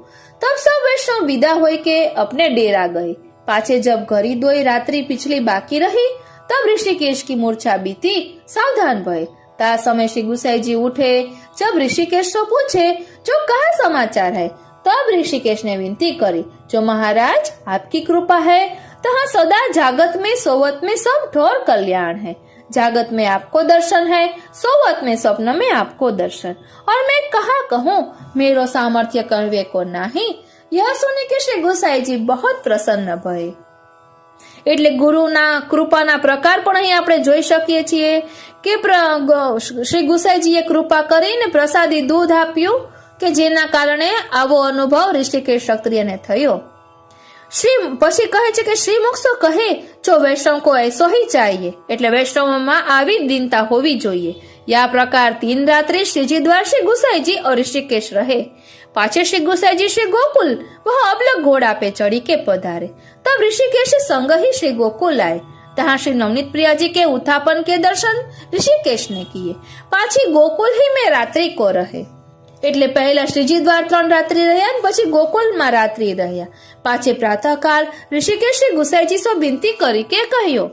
तब सब वैष्णव विदा होई के अपने डेरा गए। पाछे जब घड़ी दोई रात्रि पिछली बाकी रही, तब ऋषिकेश की मूर्छा बीती, सावधान भये। ता समय श्री गुसाई जी उठे। जब ऋषिकेश से पूछे, जो कहा समाचार है, तब ऋषिकेश ने विनती करी, जो महाराज आपकी कृपा है, तहाँ सदा जागत में सोवत में सब ठोर कल्याण है। जागत में आपको दर्शन है, सोवत में स्वप्न में आपको दर्शन, और मैं कहा कहूँ, मेरो सामर्थ्य कहवे को नहीं। यह सुनी के श्री गुसाई जी बहुत प्रसन्न भये। એટલે ગુરુના કૃપાના પ્રકાર પણ અહીં આપણે જોઈ શકીએ છીએ કે શ્રી ગુસાઈજીએ કૃપા કરીને પ્રસાદી દૂધ આપ્યું કે જેના કારણે આવો અનુભવ ઋષિકેશ ક્ષત્રિયને થયો। પછી કહે છે કે શ્રી મુક્સો કહે, જો વૈષ્ણવ को ऐसो ही चाहिए, એટલે વૈષ્ણવમાં આવી દીનતા હોવી જોઈએ। या प्रकार 3 रात्रि श्रीजी द्वार श्री गुसाई जी और ऋषिकेश रहे। पाछे श्री गुसाई जी श्री गोकुल वह अबलग घोड़ा पे चढ़ी के पधारे। तब ऋषिकेश संग ही श्री गोकुल आए। तहाँ श्री नवनीत प्रिया जी के उत्थापन के दर्शन ऋषिकेश ने किए। पाछी गोकुल ही में रात्रि को रहे। એટલે પહેલા શ્રીજી દ્વાર 3 રાત્રિ રહ્યા, પછી ગોકુલમાં રાત્રિ રહ્યા। પાછે પ્રાતઃકાલ ઋષિકેશ શ્રી ગુસાઈજી સો વિનતી કરી કે કહ્યો,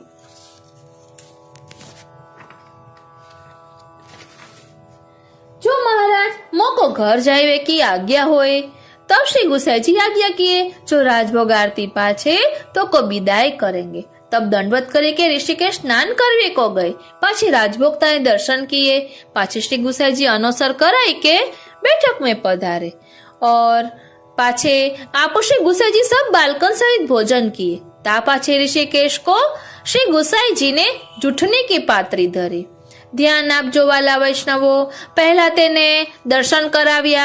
जो महाराज मोको घर जाए की आज्ञा होए। तब श्री गुसाई जी आज्ञा किए, जो राजभोग आरती पाछे तो को विदाई करेंगे। तब दंडवत करे के ऋषिकेश स्नान करवे को गए। पाछे राजभोक्ता दर्शन किए। पाछे श्री गुसाई जी अनुसर कराई के बैठक में पधारे और पाछे आप श्री गुसाई जी सब बालकन सहित भोजन किए। ता पाछे ऋषिकेश को श्री गुसाई जी ने जूठनी की पात्री धरी। ध्यान आपजो वाला वैष्णवो, पहला तेने दर्शन कराव्या,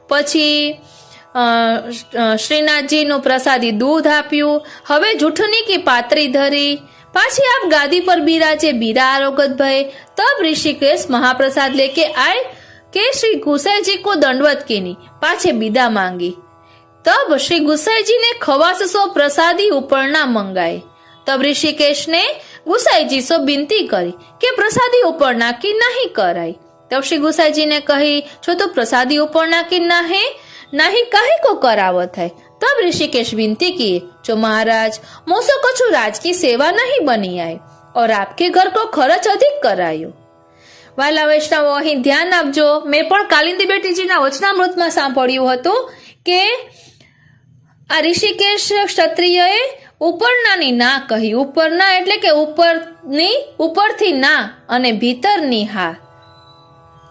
पछी श्रीनाथजी नु प्रसादी दूध आप्यू, हवे जूठनी की पात्री धरी। पाछी आप गादी पर बिराजे, बीरा आरोगत भय। तब ऋषिकेश महाप्रसाद लेके आए के श्री गुसाई जी को दंडवत कीनी, पाछे विदा मांगी। तब श्री गुसाई जी ने खवास सो प्रसादी उपरना मंगाए। तब ऋषिकेश ने गुसाई जी सो विनती करी के प्रसादी उपरना की नहीं कराई। तब श्री गुसाई जी ने कही, जो तो प्रसादी उपरना की नहीं काहे को करावत है। तब ऋषिकेश विनती किए, जो महाराज मोसो कछु राज की सेवा नहीं बनी आए और आपके घर को खर्च अधिक करायो। વાલા વૈષ્ણવો, અહીં ધ્યાન આપજો, મેં પણ કાલિંદી બેટીજીના વચનામૃતમાં સાંભળ્યું હતું કે આ ઋષિકેશ ક્ષત્રિયએ ઉપરનાની ના કહી. ઉપરના એટલે કે ઉપરથી ના અને ભીતરની હા,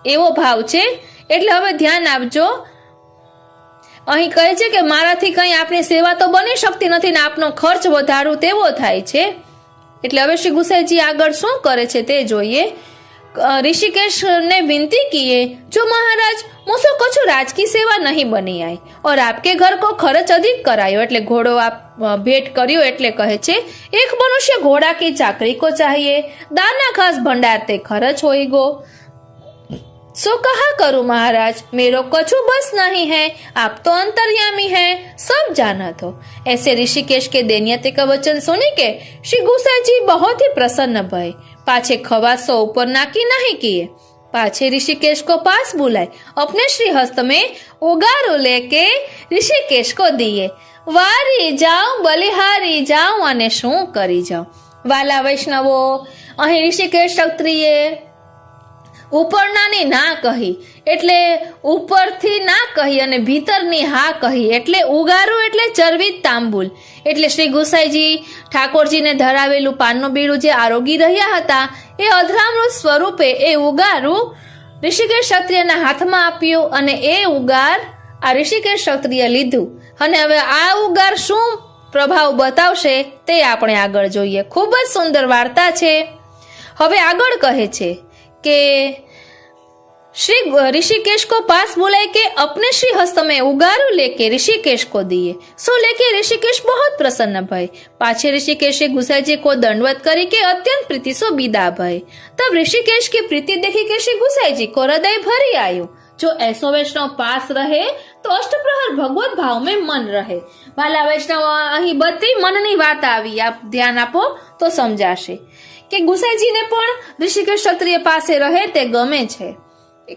એવો ભાવ છે. એટલે હવે ધ્યાન આપજો, અહીં કહે છે કે મારાથી કંઈ આપની સેવા તો બની શકતી નથી ને આપનો ખર્ચ વધારું તેવો થાય છે. એટલે હવે શ્રી ગુસાઈજી આગળ શું કરે છે તે જોઈએ. ऋषिकेश ने विनती की है, जो महाराज मुझसे कुछ राज की सेवा नहीं बनी आई और आपके घर को खर्च अधिक करायो. એટલે ઘોડો આપ भेंट કર્યો એટલે કહે છે, एक मनुष्य घोड़ा की चाकरी को चाहिए, दाना घास भंडार ते खर्च होएगो. सो कहा करूं महाराज, मेरो कछु बस नहीं है, आप तो अंतर्यामी हैं, सब जानत हो. ऐसे ऋषिकेश के दैन्यते का वचन सुनी के श्री गुसाई जी बहुत ही प्रसन्न भय. पाछे खवासो ऊपर नाकी नहीं किए. पाछे ऋषिकेश को पास बुलाए, अपने श्री हस्त में उगारो लेके ऋषिकेश को दिए. वारी जाओ बलिहारी जाओ અને શું કરી જાઓ. વાલા વૈષ્ણવો, અહીં ઋષિકેશ ક્ષત્રિયે ઉપરનાની ના કહી એટલે ઉપરથી ના કહી અને ભીતરની હા કહી એટલે ઉગારું એટલે ચરવિત તાંબુલ. એટલે શ્રી ગુસાઈજી ઠાકોરજીને ધરાવેલું પાનનું બીડું જે આરોગી રહ્યા હતા એ અધરામૃત સ્વરૂપે એ ઉગારું ઋષિકેશ ક્ષત્રિયના હાથમાં આપ્યું અને એ ઉગાર આ ઋષિકેશ ક્ષત્રિય લીધું. અને હવે આ ઉગાર શું પ્રભાવ બતાવશે તે આપણે આગળ જોઈએ. ખૂબ જ સુંદર વાર્તા છે. હવે આગળ કહે છે कि श्री ऋषिकेश को पास बुलाए के अपने श्री हस्त में उगारू लेके ऋषिकेश को दिए. सो लेके ऋषिकेश बहुत प्रसन्न भय. पाछे ऋषिकेशे गुसाई जी को दंडवत करी के अत्यंत प्रीति सो विदा भय. तब ऋषिकेश की प्रीति देखी के श्री गुसाई जी को हृदय भरी आयो. जो ऐसो वैष्णव पास रहे तो अष्टप्रहर भगवत भाव में मन रहे. वाला वैष्णव, અહીં બધી મનની વાત આવી, આપ ધ્યાન આપો તો સમજાશે કે ગુસાઈજીને પણ ऋषिकेश ક્ષત્રિય પાસે રહે તે ગમે છે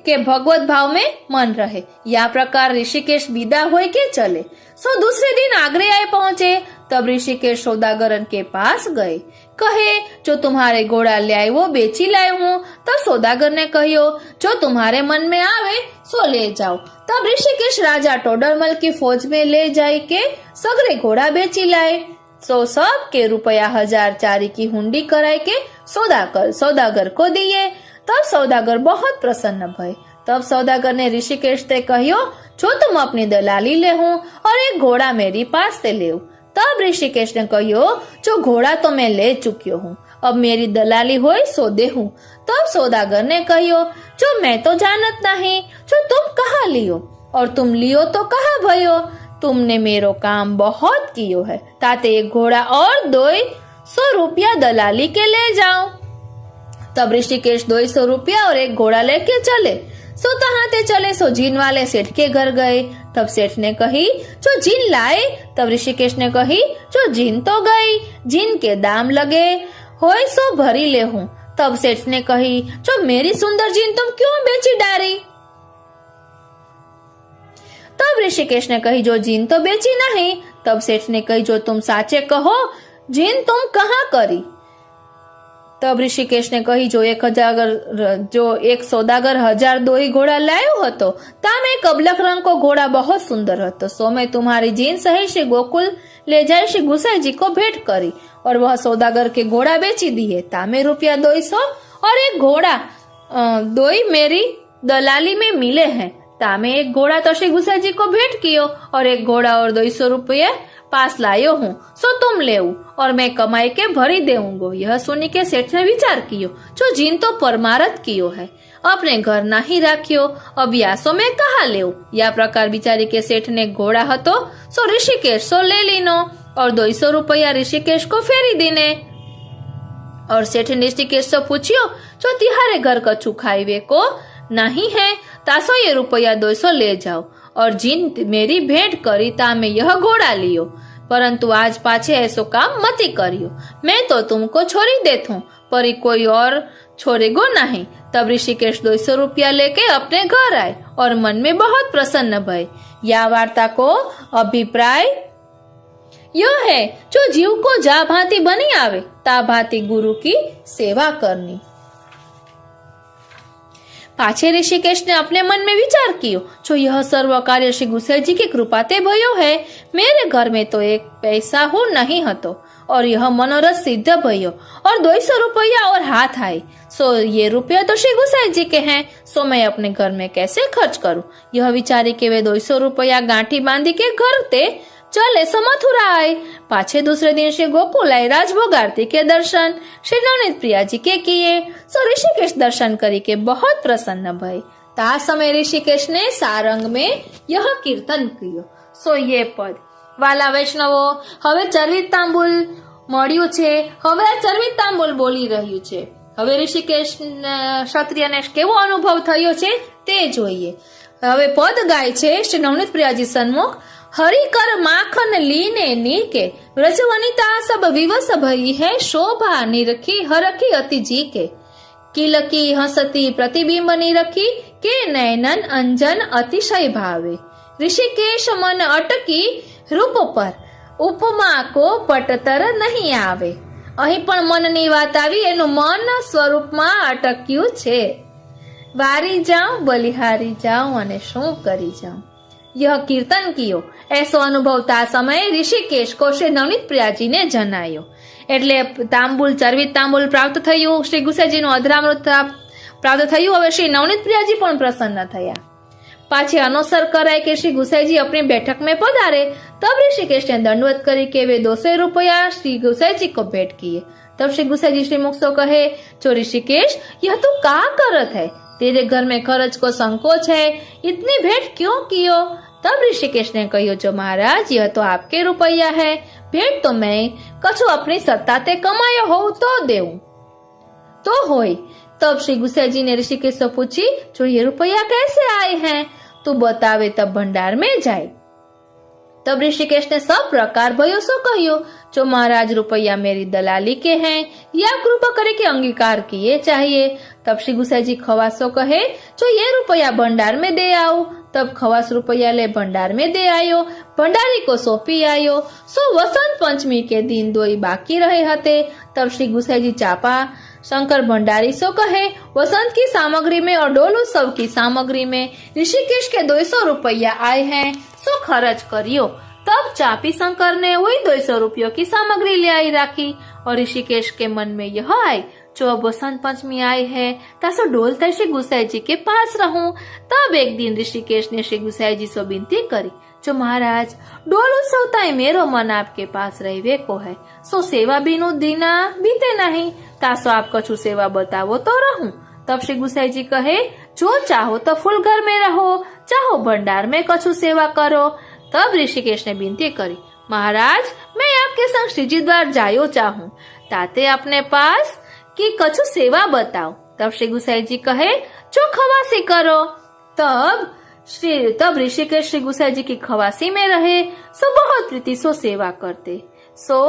કે भगवत भाव में मन रहे. या प्रकार ऋषिकेश विदा होय के चले. सो दूसरे दिन आगरे आए पहुंचे. तब ऋषिकेश सौदागरन के पास गए. कहे, जो तुम्हारे घोड़ा ले आए वो बेची लाए हूँ. तब सौदागर ने कहियो, जो तुम्हारे मन में आवे सो ले जाओ. तब ऋषिकेश राजा टोडरमल की फौज में ले जाए के सगरे घोड़ा बेची लाए. सो सब के रुपया 1000 चारी की हुंडी कराए के सौदागर को दिए. तब सौदागर बहुत प्रसन्न भय. तब सौदागर ने ऋषिकेश से कहियो, जो तुम अपनी दलाली ले हूँ और एक घोड़ा मेरी पास से ले. तब ऋषिकेश ने कहियो, जो घोड़ा तो मैं ले चुकी हूँ, अब मेरी दलाली होय सो दे हूँ. तब सौदागर ने कहियो, जो मैं तो जानत नहीं, जो तुम कहाँ लियो और तुम लियो तो कहाँ भयो. तुमने मेरो काम बहुत कियो है, ताते एक घोड़ा और 200 रुपया दलाली के ले जाओ. तब ऋषिकेश 200 रुपया और एक घोड़ा लेके चले. सो तहाते चले सो जीन वाले सेठ के घर गए. तब सेठ ने कही, जो जीन लाए. तब ऋषिकेश ने कही, जो जीन तो गई, जीन के दाम लगे होय सो भरी ले हूँ. तब सेठ ने कही, जो मेरी सुंदर जीन तुम क्यों बेची डारी. तब ऋषिकेश ने कही, जो जीन तो बेची नहीं. तब सेठ ने कही, जो तुम साचे कहो, जीन तुम कहाँ करी. तब ऋषिकेश ने कही, जो एक सौदागर 1000 दोही घोड़ा लायो હતો, ताम एक अबलख रंग को घोड़ा बहुत सुंदर હતો. सो मैं तुम्हारी जीन सहित श्री गोकुल ले जाए श्री गुसाई जी को भेंट करी और वह सौदागर के घोड़ा बेची दिए. तामे रुपया 200 और एक घोड़ा 2 मेरी दलाली में मिले हैं. तामे एक घोड़ा तो श्री गुसाई जी को भेंट कियो और एक घोड़ा और 200 रुपये पास लायो हूँ. सो तुम ले और मैं कमाई के भरी देऊंगो. यह सुनी के सेठ ने विचार कियो, जो जीन तो परमारथ कियो है, अपने घर ना ही राख्यो, अब यासो में कहा लेऊ. या प्रकार बिचारी के सेठ ने घोड़ा हतो सो ऋषिकेश सो ले लीनो और 200 रुपया ऋषिकेश को फेरी दीने. और सेठ ने ऋषिकेश से पूछियो, जो तिहारे घर कछु खाईवे को नहीं है, तासो ये रुपया 200 ले जाओ और जिन मेरी भेंट करी ता में यह घोड़ा लियो, परंतु आज पाछे ऐसो काम मती करियो. मैं तो तुमको छोड़ी देत हूँ, पर कोई और छोड़ेगो नहीं. तब ऋषिकेश 200 रुपया लेके अपने घर आए और मन में बहुत प्रसन्न भय. या वार्ता को अभिप्राय यह है जो जीव को जा भांति बनी आवे ता भांति गुरु की सेवा करनी। पाछे ऋषिकेश ने अपने मन में विचार कियो, जो यह सर्व कार्य श्री गुसाई जी की कृपा ते भयो है। मेरे घर में तो एक पैसा हो नहीं हतो और यह मनोरथ सिद्ध भयो और 200 रुपया और हाथ आए। सो ये रुपया तो श्री गुसाई जी के हैं, सो मैं अपने घर में कैसे खर्च करूं। यह विचारी के वे 200 रुपया गांठी बांधी के घर ते चले सो मथुरा आए। पाछे दूसरे दिन श्री गोकुल आए। राजभोग आरती के दर्शन श्री नवनीत प्रिया जी के किए। सो ऋषिकेश दर्शन करी के बहुत प्रसन्न भय। ता समय ऋषिकेश ने सारंग में यह कीर्तन कियो। सो ये पद वाला वैष्णવો હવે ચરવિત તાંબુલ મળ્યું છે, હવે આ ચરવિત તાંબુલ બોલી રહ્યું છે। હવે ऋषिकेश ક્ષત્રિયને કેવો અનુભવ થયો છે તે જોઈએ। હવે પદ ગાય છે શ્રી નવનીત પ્રિયાજી સન્મુખ। हरि कर माखन लीने नीके व्रज वनिता सब विवश भई है शोभा निरखी हरखी अति जी के किलकी हसती प्रतिबिंब निरखी के नयनन अंजन अतिशय भावे ऋषिकेश मन अटकी रूप पर उपमा को पटतर नहीं आवे। અહીં પણ મનની વાત આવી, એનું મન સ્વરૂપમાં અટક્યું છે। વારી જાઉં બલિહારી જાઉં અને શું કરી જાઉં। यह कीर्तन कियो ऐसो अनुभवता समय ऋषिकेश को श्री नवनीत प्रियाजी ने जनायो। એટલે તાંબુલ ચરવિત તાંબુલ પ્રાપ્ત થયું, શ્રી ગુસાઈજીનું અધરામૃત પ્રાપ્ત થયું। હવે શ્રી નવनीत प्रियाजी પણ પ્રસन्न થયા। पाछे अनुसर कराए कि श्री गुसाई जी अपनी बैठक में पधारे। तब ऋषिकेश ने दंडवत करी के वे 200 रुपया श्री गुसाई जी को भेंट किए। तब श्री गुसाई जी श्री मुख से कहे, जो ऋषिकेश यह तू का करत है, तेरे घर में खर्च को संकोच है, इतनी भेंट क्यों कियो। तब ऋषिकेश ने कहियो, जो महाराज यह तो आपके रुपया है, भेंट तो मैं कछु अपनी सत्ता ते कमायो हो तो देऊं तो होय। तब श्री गुसाई जी ने ऋषिकेश से पूछी, जो ये रुपया कैसे आए हैं, तू बतावे तब भंडार में जाए। तब ऋषिकेश ने सब प्रकार भयो सो कहियो, जो महाराज रुपया मेरी दलाली के हैं, या कृपा करे के अंगीकार किए चाहिए। तब श्री गुसाई जी खवासो कहे, जो ये रुपया भंडार में दे आओ। तब खवास रुपया ले भंडार में दे आयो, भंडारी को सौंपी आयो। सो वसंत पंचमी के दिन 2 बाकी रहे हते। तब श्री गुसाई जी चापा शंकर भंडारी सो कहे, वसंत की सामग्री में और डोल उत्सव की सामग्री में ऋषिकेश के 200 रुपया आए हैं, सो खर्च करियो। तब चापी शंकर ने वही 200 रुपयों की सामग्री ले आई राखी और ऋषिकेश के मन में यह आए, जो अब वसंत पंचमी आई है तासो डोलता श्री गुसाई जी के पास रहूं। तब एक दिन ऋषिकेश ने श्री गुसाई जी से विनती करी, जो महाराज डोल उत्सव ताई मेरो मन आपके पास रहवे को है, सो सेवा बिनु दीना बीते नहीं, तासो आप कछु सेवा बतावो तो रहूं। तब श्री गुसाई जी कहे, जो चाहो तो फुल घर में रहो, चाहो भंडार में कछु सेवा करो। तब ऋषिकेश ने विनती करी, महाराज मैं आपके संग श्रीजी द्वार जायो चाहूं, ताते अपने पास की कछु सेवा बताओ। तब श्री गुसाई जी कहे, जो खवासी करो। तब ऋषिकेश श्री गुसाई जी की खवासी में रहे, सो बहुत प्रीति सो सेवा करते। सो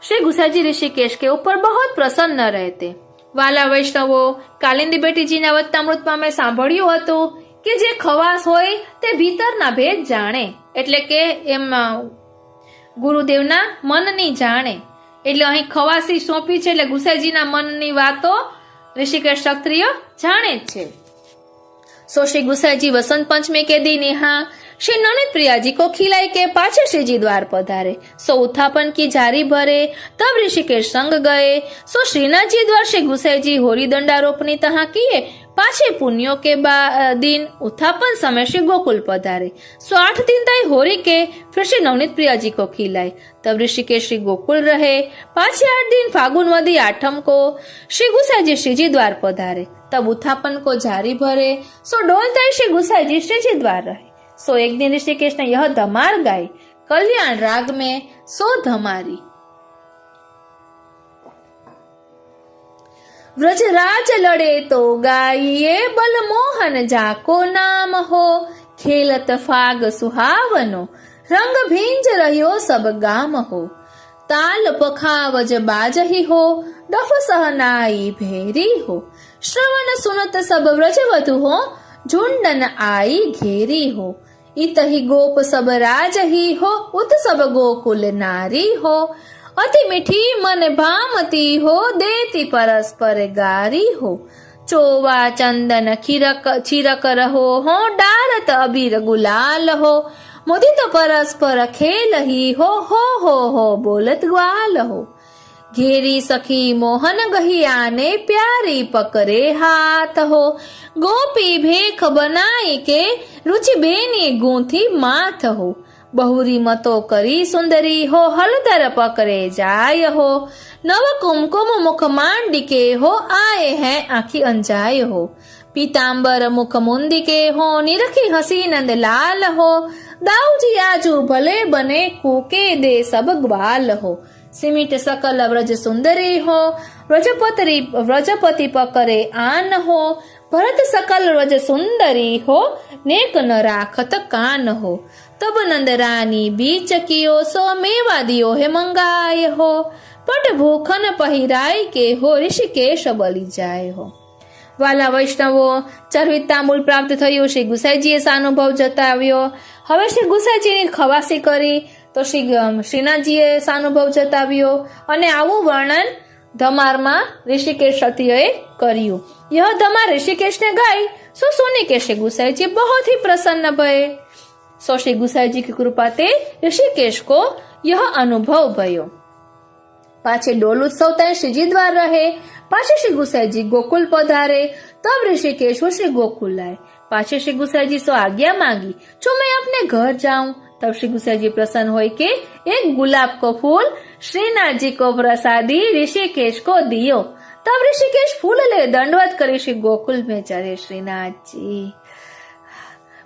श्री गुसाई जी ऋषिकेश के ऊपर बहुत प्रसन्न रहते। वाला वैष्णવો, કાલિંદી બેટીજીના વચનામૃતમાં મેં સાંભળ્યું હતું કે જે ખવાસ હોય તે ભીતરના ભેદ જાણે, એટલે કે એમ ગુરુદેવના મનની જાણે। એટલે અહીં ખવાસી સોંપી છે, એટલે ગુસાઈજીના મનની વાતો ऋषिकेश ક્ષત્રિય જાણે જ છે। सो श्री गुसाई जी वसंत पंचमी के दिन यहाँ श्री नवनीत प्रिया जी को खिलाई के पाछे श्रीजी द्वार पधारे। सो उत्थापन की जारी भरे। तब ऋषिकेश संग गए। सो श्रीनाथ जी द्वार श्री गुसाई जी होरी दंडारोपनी तहा किए। पाछे पुण्यों के दिन उत्थापन समय श्री गोकुल पधारे। सो 8 दिन तय होरी के फिर श्री नवनीत प्रिया जी को खिलाए। तब ऋषिकेश श्री गोकुल रहे। पाछे 8 दिन फागुन वदी 8 को श्री गुसाई जी श्रीजी द्वार पधारे। तब उत्थापन को जारी भरे। सो डोलता श्री गुसाई जी श्रीजी द्वार रहे। सो एक दिन ऋषिकेश ने यह धमार गाई कल्याण राग में, सो धमारी। व्रजराज लड़े तो गाइए, बल मोहन जाको नाम हो, खेलत फाग सुहावनो, रंग भींज रहियो सब गाम हो, ताल पखावज बाजही हो, डफ सहनाई भेरी हो, श्रवण सुनत सब व्रजवधु हो, झुंडन आई घेरी हो, इत ही गोप सब राज ही हो, उत सब गोकुल नारी हो। अति मीठी मन भामती हो, देती परस्पर गारी हो। चोवा चंदन छिरक रहो हो, डारत अबीर गुलाल हो। मुदित परस्पर खेल ही हो बोलत ग्वाल हो। घेरी सखी मोहन गहिया ने, प्यारी पकड़े हाथ हो। गोपी भेख बनाई के, रुचि बेनी गूंथी माथ हो। बहुरी मतो करी सुंदरी हो, हलदर पकड़े जाय हो। नव कुमकुम मुख मांडिके हो, आए हैं आखी अंजाय हो। पीतांबर मुख मुंदिके हो, निरखी हसी नंद लाल हो। दाऊजी आजू भले बने, कूके दे सब ग्वाल हो। सिमिट सकल व्रज सुंदरी हो, व्रजपति पकड़े आन हो। भरत सकल व्रज सुंदरी हो, नेक न राखत कान हो। तब नंद रानी बीच कियो, सो मेवा दियो है मंगाय हो। पट भूखन पहिराय के हो, ऋषिकेश बलि जाय हो। વાલા વૈષ્ણવો, ચરવિત તાંબુલ પ્રાપ્ત થયું, શ્રી ગુસાઈજીએ સાનુભવ જતાવ્યો। હવે શ્રી ગુસાઈજીની ખવાસી કરી તો શ્રીનાથજીએ સાનુભવ જતાવ્યો અને આવું વર્ણન ધમારમાં ऋषिकेश સતીએ કર્યું। यह धमार ऋषिकेश ने गाई, सो सुनी के श्री गुसाई जी बहुत ही प्रसन्न भये। सो श्री गुसाई जी की कृपा ते ऋषिकेश को यह अनुभव भयो। पाछे डोल उत्सव तय श्रीजी द्वार रहे। पाछे श्री गुसाई जी गोकुल पधारे, तब ऋषिकेश श्री गोकुल आए। पाछे श्री गुसाई जी सो आज्ञा मांगी, जो मैं अपने घर जाऊं। तब श्री गुसाई जी प्रसन्न होय के एक गुलाब को फूल श्रीनाथ जी को प्रसादी ऋषिकेश को दियो। तब ऋषिकेश फूल ले दंडवत करी श्री गोकुल में चले। श्रीनाथ जी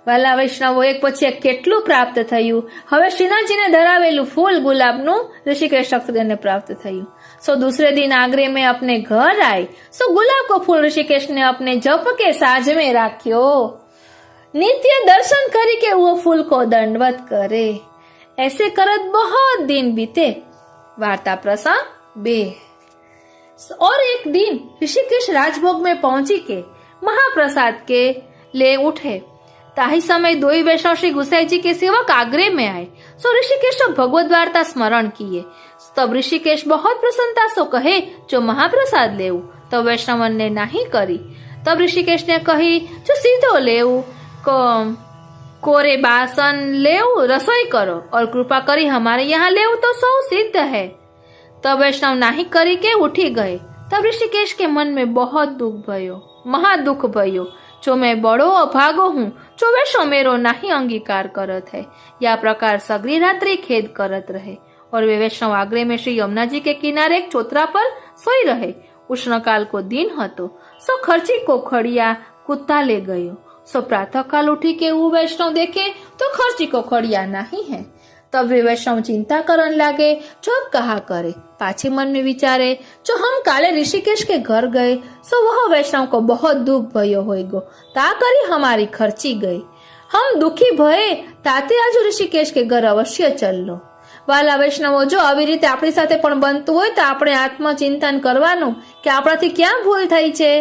વાલા વૈષ્ણવો, એક પછી એક કેટલું પ્રાપ્ત થયું। હવે શ્રીનાથજીને ધરાવેલું ફૂલ ગુલાબનું ऋषिकेश सत्संग प्राप्त થયું। सो दूसरे दिन आगरे में अपने घर आए। सो गुलाब को फूल ऋषिकेश ने अपने जप के साज में राख्यो। नित्य दर्शन करी के वो फूल को दंडवत करे। ऐसे करत बहुत दिन बीते। वार्ता प्रसंग 2। और एक दिन ऋषिकेश राजभोग में पहुंची के महाप्रसाद के ले उठे। ताही समय दो वैष्णव श्री गुसाई जी के सेवक आगरे में आए। सो ऋषिकेश भगवत वार्ता स्मरण किए। तब ऋषिकेश बहुत प्रसन्नता सो कहे, जो महाप्रसाद लेऊ। तब वैष्णव ने नहीं करी। तब ऋषिकेश ने कही, जो सीधो लेऊ, कोरे बासन लेऊ, रसोई करो और कृपा करी हमारे यहाँ लेऊ तो सौ सिद्ध है। तब वैष्णव नहीं करी के उठी गए। तब ऋषिकेश के मन में बहुत दुख भयो, महादुख भयो। जो मैं बड़ो अभागो हूँ, जो वैष्णव मेरो नहीं अंगीकार करत है। या प्रकार सगरी रात्रि खेद करत रहे। और वे वैष्णव आगरे में श्री यमुना जी के किनारे एक चोतरा पर सोई रहे। उष्णकाल को दिन हतो। सो खर्ची को खड़िया कुत्ता ले गयो। सो प्रातः काल उठी के वो वैष्णव देखे तो खर्ची को खड़िया नहीं है। तब वे वैष्णव चिंता करन लागे, जो अब कहा करे। पाछे मन में विचारे, जो हम काले ऋषिकेश के घर गए, सो वह वैष्णव को बहुत दुख भयो होएगो। ता करी हमारी खर्ची गई। हम दुखी भये, ताते आज ऋषिकेश के घर अवश्य चल लो। वाला वैष्णवो, जो આવી રીતે આપણી સાથે પણ બનતું હોય તો આપણે આત્મચિંતન કરવાનું કે આપણાથી ક્યાં ભૂલ થઈ છે।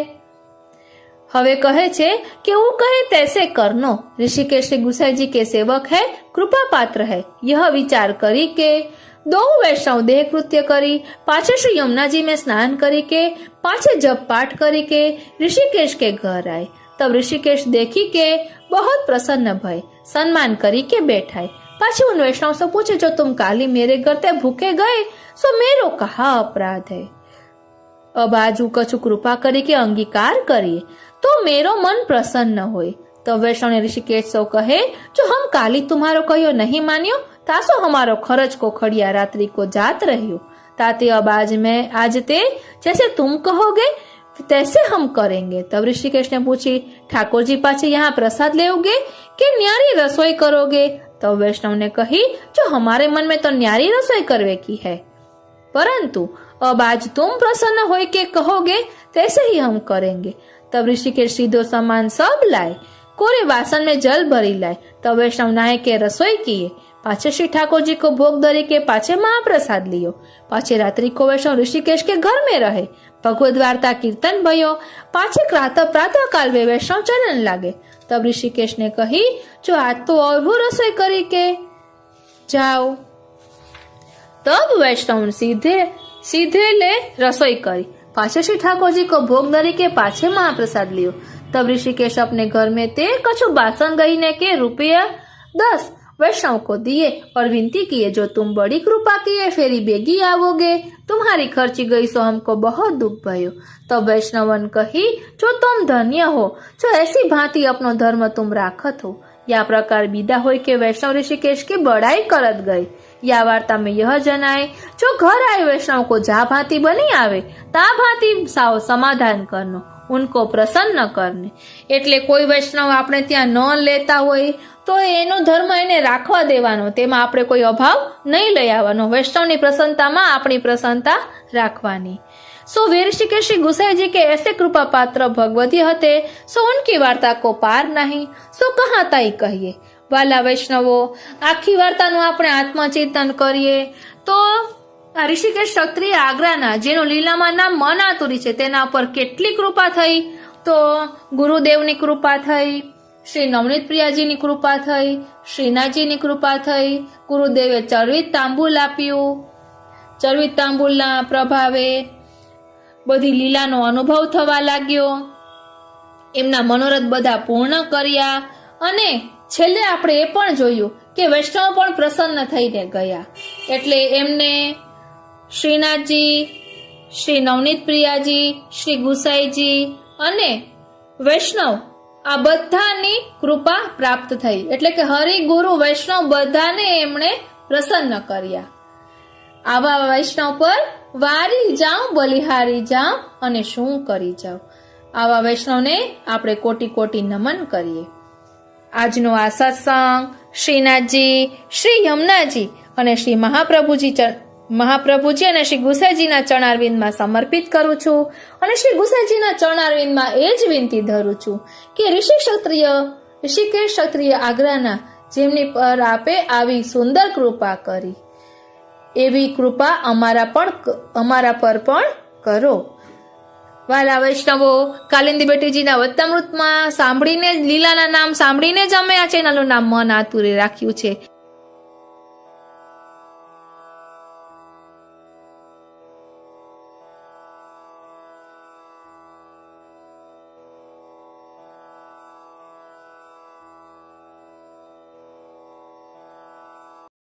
હવે કહે છે કે હું કહે तैसे करनो। ऋषिकेश श्री गुसाई जी के सेवक है, कृपा पात्र है। यह विचार करी के दो वैष्णव देह कृत्य करी, पाछे श्री यमुना जी में स्नान करी के, पाछे जप पाठ करी के ऋषिकेश के घर आए। तब ऋषिकेश देखी के बहुत प्रसन्न भय, सम्मान करी के बैठाए। पाछे उन वैष्णव से पूछे, जो तुम काली मेरे घर ते भूखे गए, सो मेरो कहा अपराध है। अब आजू कछु कृपा करी के अंगीकार करिए तो मेरो मन प्रसन्न होए। तो वैष्णव ने ऋषिकेश सो कहे, जो हम काली तुम्हारो कहो नहीं मानियो, तासो हमारो खर्च को खड़िया रात्रि को जात रहियो। ताते अब आज ते जैसे तुम कहोगे तैसे हम करेंगे। तब ऋषिकेश ने पूछी, ठाकुर जी पाछे यहाँ प्रसाद लेओगे कि न्यारी रसोई करोगे। तब वैष्णव ने कही, जो हमारे मन में तो न्यारी रसोई करवे की है, परंतु अब आज तुम प्रसन्न होए के कहोगे तैसे ही हम करेंगे। तब ऋषिकेश सीधो सामान सब लाए, कोरे बासन में जल भरी लाए। तब वैष्णव नहाए के रसोई किए। पाछे श्री ठाकुर जी को भोग धरी के पाछे महाप्रसाद लियो। पाछे रात्रि को वैष्णव ऋषिकेश के घर में रहे। ભગવદ વાર્તા કીર્તન ભયો પાછે પ્રાતઃકાલ વે વૈષ્ણવ ચરણ લાગે. તબ ઋષિકેશને કહી, જો આજ તો અવભો રસોઈ કરી કે જાઓ. तब वैष्णव सीधे ले रसोई करी. पाछे श्री ठाकुर जी को भोग धरी के पाछे महाप्रसाद लियो. तब ऋषिकेश अपने घर में ते कछु बासन गई ने के ₹10 वैष्णव को दिए और विनती किए, जो तुम बड़ी कृपा किए फेरी बेगी आवोगे, तुम्हारी खर्ची गई सो हमको बहुत दुख भयो. तब वैष्णवन कही, जो तुम धन्य हो, जो ऐसी भांति अपनो धर्म तुम राखत हो. या प्रकार विदा होय के वैष्णव ऋषिकेश की बड़ाई करत गए. या वार्ता में यह जनाए, जो घर आए वैष्णव को जा भांति बनी आवे, ता भांति साव समाधान करनो, उनको प्रसन्न करने. એટલે કોઈ વૈષ્ણવ આપણે ત્યાં ન લેતા હોય તો એનો ધર્મ એને રાખવા દેવાનો, તેમાં આપણે કોઈ અભાવ નહીં લઈ આવવાનો. વૈષ્ણવની પ્રસન્નતામાં આપણી પ્રસન્નતા રાખવાની. सो वे ऋषिकेश श्री गुसाई जी के ऐसे कृपा पात्र भगवती हते, सो उनकी वार्ता को पार नहीं, सो कहाँ ताई कहिए. वाला वैष्णवो, आखी वार्ताનું આપણે આત્મચિંતન કરીએ તો ઋષિકેશ ક્ષત્રિય આગ્રાના જેનું લીલામાં નામ મનાતુરી છે તેના પર કેટલી કૃપા થઈ. તો ગુરુદેવની કૃપા થઈ, શ્રી નવનીત પ્રિયાજીની કૃપા થઈ, શ્રીનાથજીની કૃપા થઈ. ગુરુદેવે ચરવિત તાંબુલ આપ્યું. ચરવિત તાંબુલના પ્રભાવે બધી લીલાનો અનુભવ થવા લાગ્યો. એમના મનોરથ બધા પૂર્ણ કર્યા અને છેલ્લે આપણે એ પણ જોયું કે વૈષ્ણવ પણ પ્રસન્ન થઈને ગયા. એટલે એમને શ્રીનાથજી, શ્રી નવનીત પ્રિયાજી, શ્રી ગુસાઈજી અને વૈષ્ણવ આ બધાની કૃપા પ્રાપ્ત થઈ. એટલે કે હરિ ગુરુ વૈષ્ણવ બધાને એમણે પ્રસન્ન કર્યા. આવા વૈષ્ણવ પર વારી જાઉં, બલિહારી જાઉં અને શું કરી જાઉં. આવા વૈષ્ણવને આપણે કોટી કોટી નમન કરીએ. આજનો આ સત્સંગ શ્રીનાથજી, શ્રી યમુનાજી અને શ્રી મહાપ્રભુજી અને શ્રી ગુસાઈજીના ચરણારવિંદમાં સમર્પિત કરું છું. અને શ્રી ગુસાઈજીના ચરણારવિંદમાં એ જ વિનંતી ધરું છું કે ઋષિકેશ ક્ષત્રિય આગ્રાના જેમની પર આપે આવી સુંદર કૃપા કરી, એવી કૃપા અમારા પર પણ કરો. વાલા વૈષ્ણવો, કાલિંદી બેટીજીના વચનામૃતમાં સાંભળીને જ લીલાના નામ સાંભળીને જ અમે આ ચેનલનું નામ મન આતુરે રાખ્યું છે.